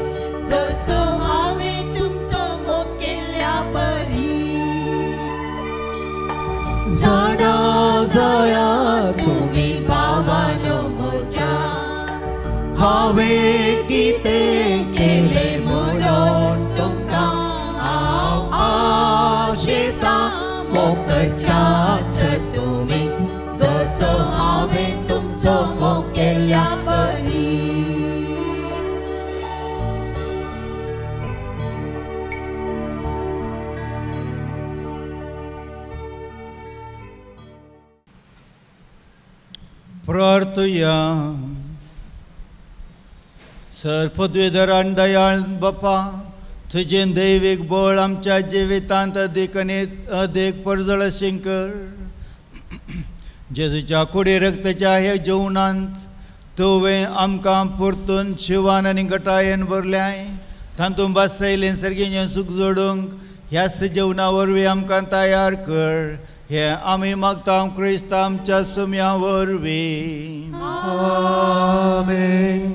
जसो हांवें तुमचो मोग केल्या परी जाणा जाया तुमी भावानो म्हज्या हांवें कितें केलें म्हणून तुमकां हांव आशेतां मोग करच्याक जर तुमी जसो हांवें तुमचो मोग केल्या परी प्रार्थया सर्पद्वेदर आनी दयाळ बापा तुजें दैवीक बळ आमच्या जिवितांत अदीक अदीक परजळशीं कर जेजूच्या कुडी रक्ताच्या हे जेवणांत तुवें आमकां परतून शिवान आनी घटायेन भरल्याय तातूंत बसयलें सर्गीचें सूख जोडूंक ह्या जेवणा वरवीं आमकां तयार कर हे आमी मागता क्रिस्त आमच्या सुम्या वरवीं आमेन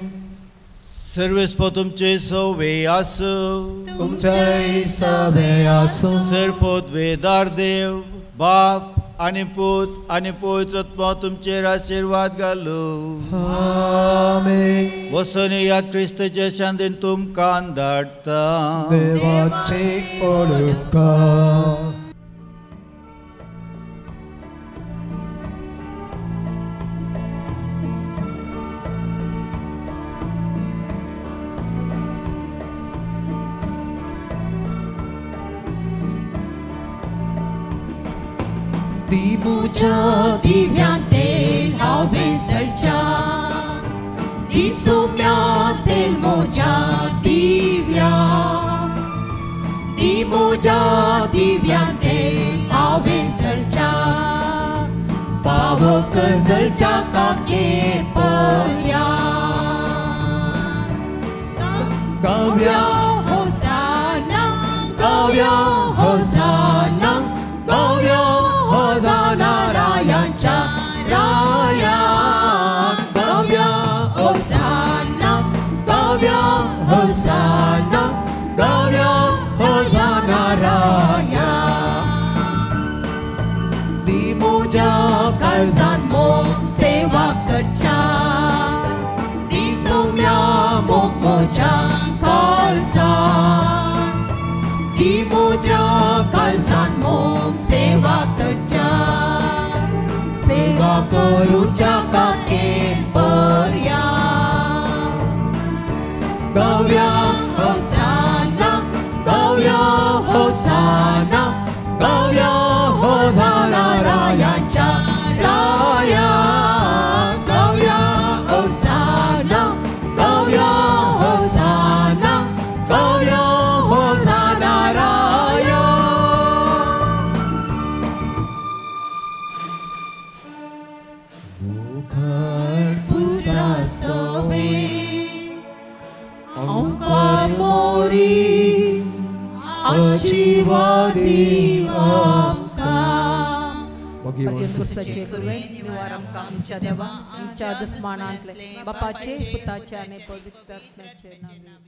सर्वेस्प तुमचे सवे आसूं तुमचे सवे आसूं सर्पोद्वेदार देव बाप आनी पूत आनी पवित्र आत्मा तुमचेर आशिर्वाद घालूं आमेन वसोन याद क्रिस्ताचे शांतीन तुमकां धाडटा देवाचे उपकार दिमुच्या दिव्यान तेल हांवें सडच्या दिसोम्या तेल मोच्या दिव्या दिमोच्या दिव्यान तेल हांवें सडच्या पावो कजलच्या काकेर पर्या गाव्या होसाना गाव्या होसाना गाव्या होसाना रायांच्या राया गाव्या होसाना गाव्या होसाना गाव्या होसाना राया दिमोच्या काळजान मोग सेवा करच्या दिसोम्या मोग मोच्या काळजान दिमोच्या काळजान मोग सेवा करच्या सेवा करूच्या काकेर पर्या गाव्या होसाना गाव्या होसाना गाव्या होसाना रायांच्या राया गाव्या मुखार पुत्रा सवे ओंकार मोरी आशीर्वादी आमकां भगीन गुरसाचे गुरुवे निवार आमकां आमच्या देवा आमच्या दुस्मानांतले बापाचे पुताचे आनी पवित्र आत्म्याचे नांवान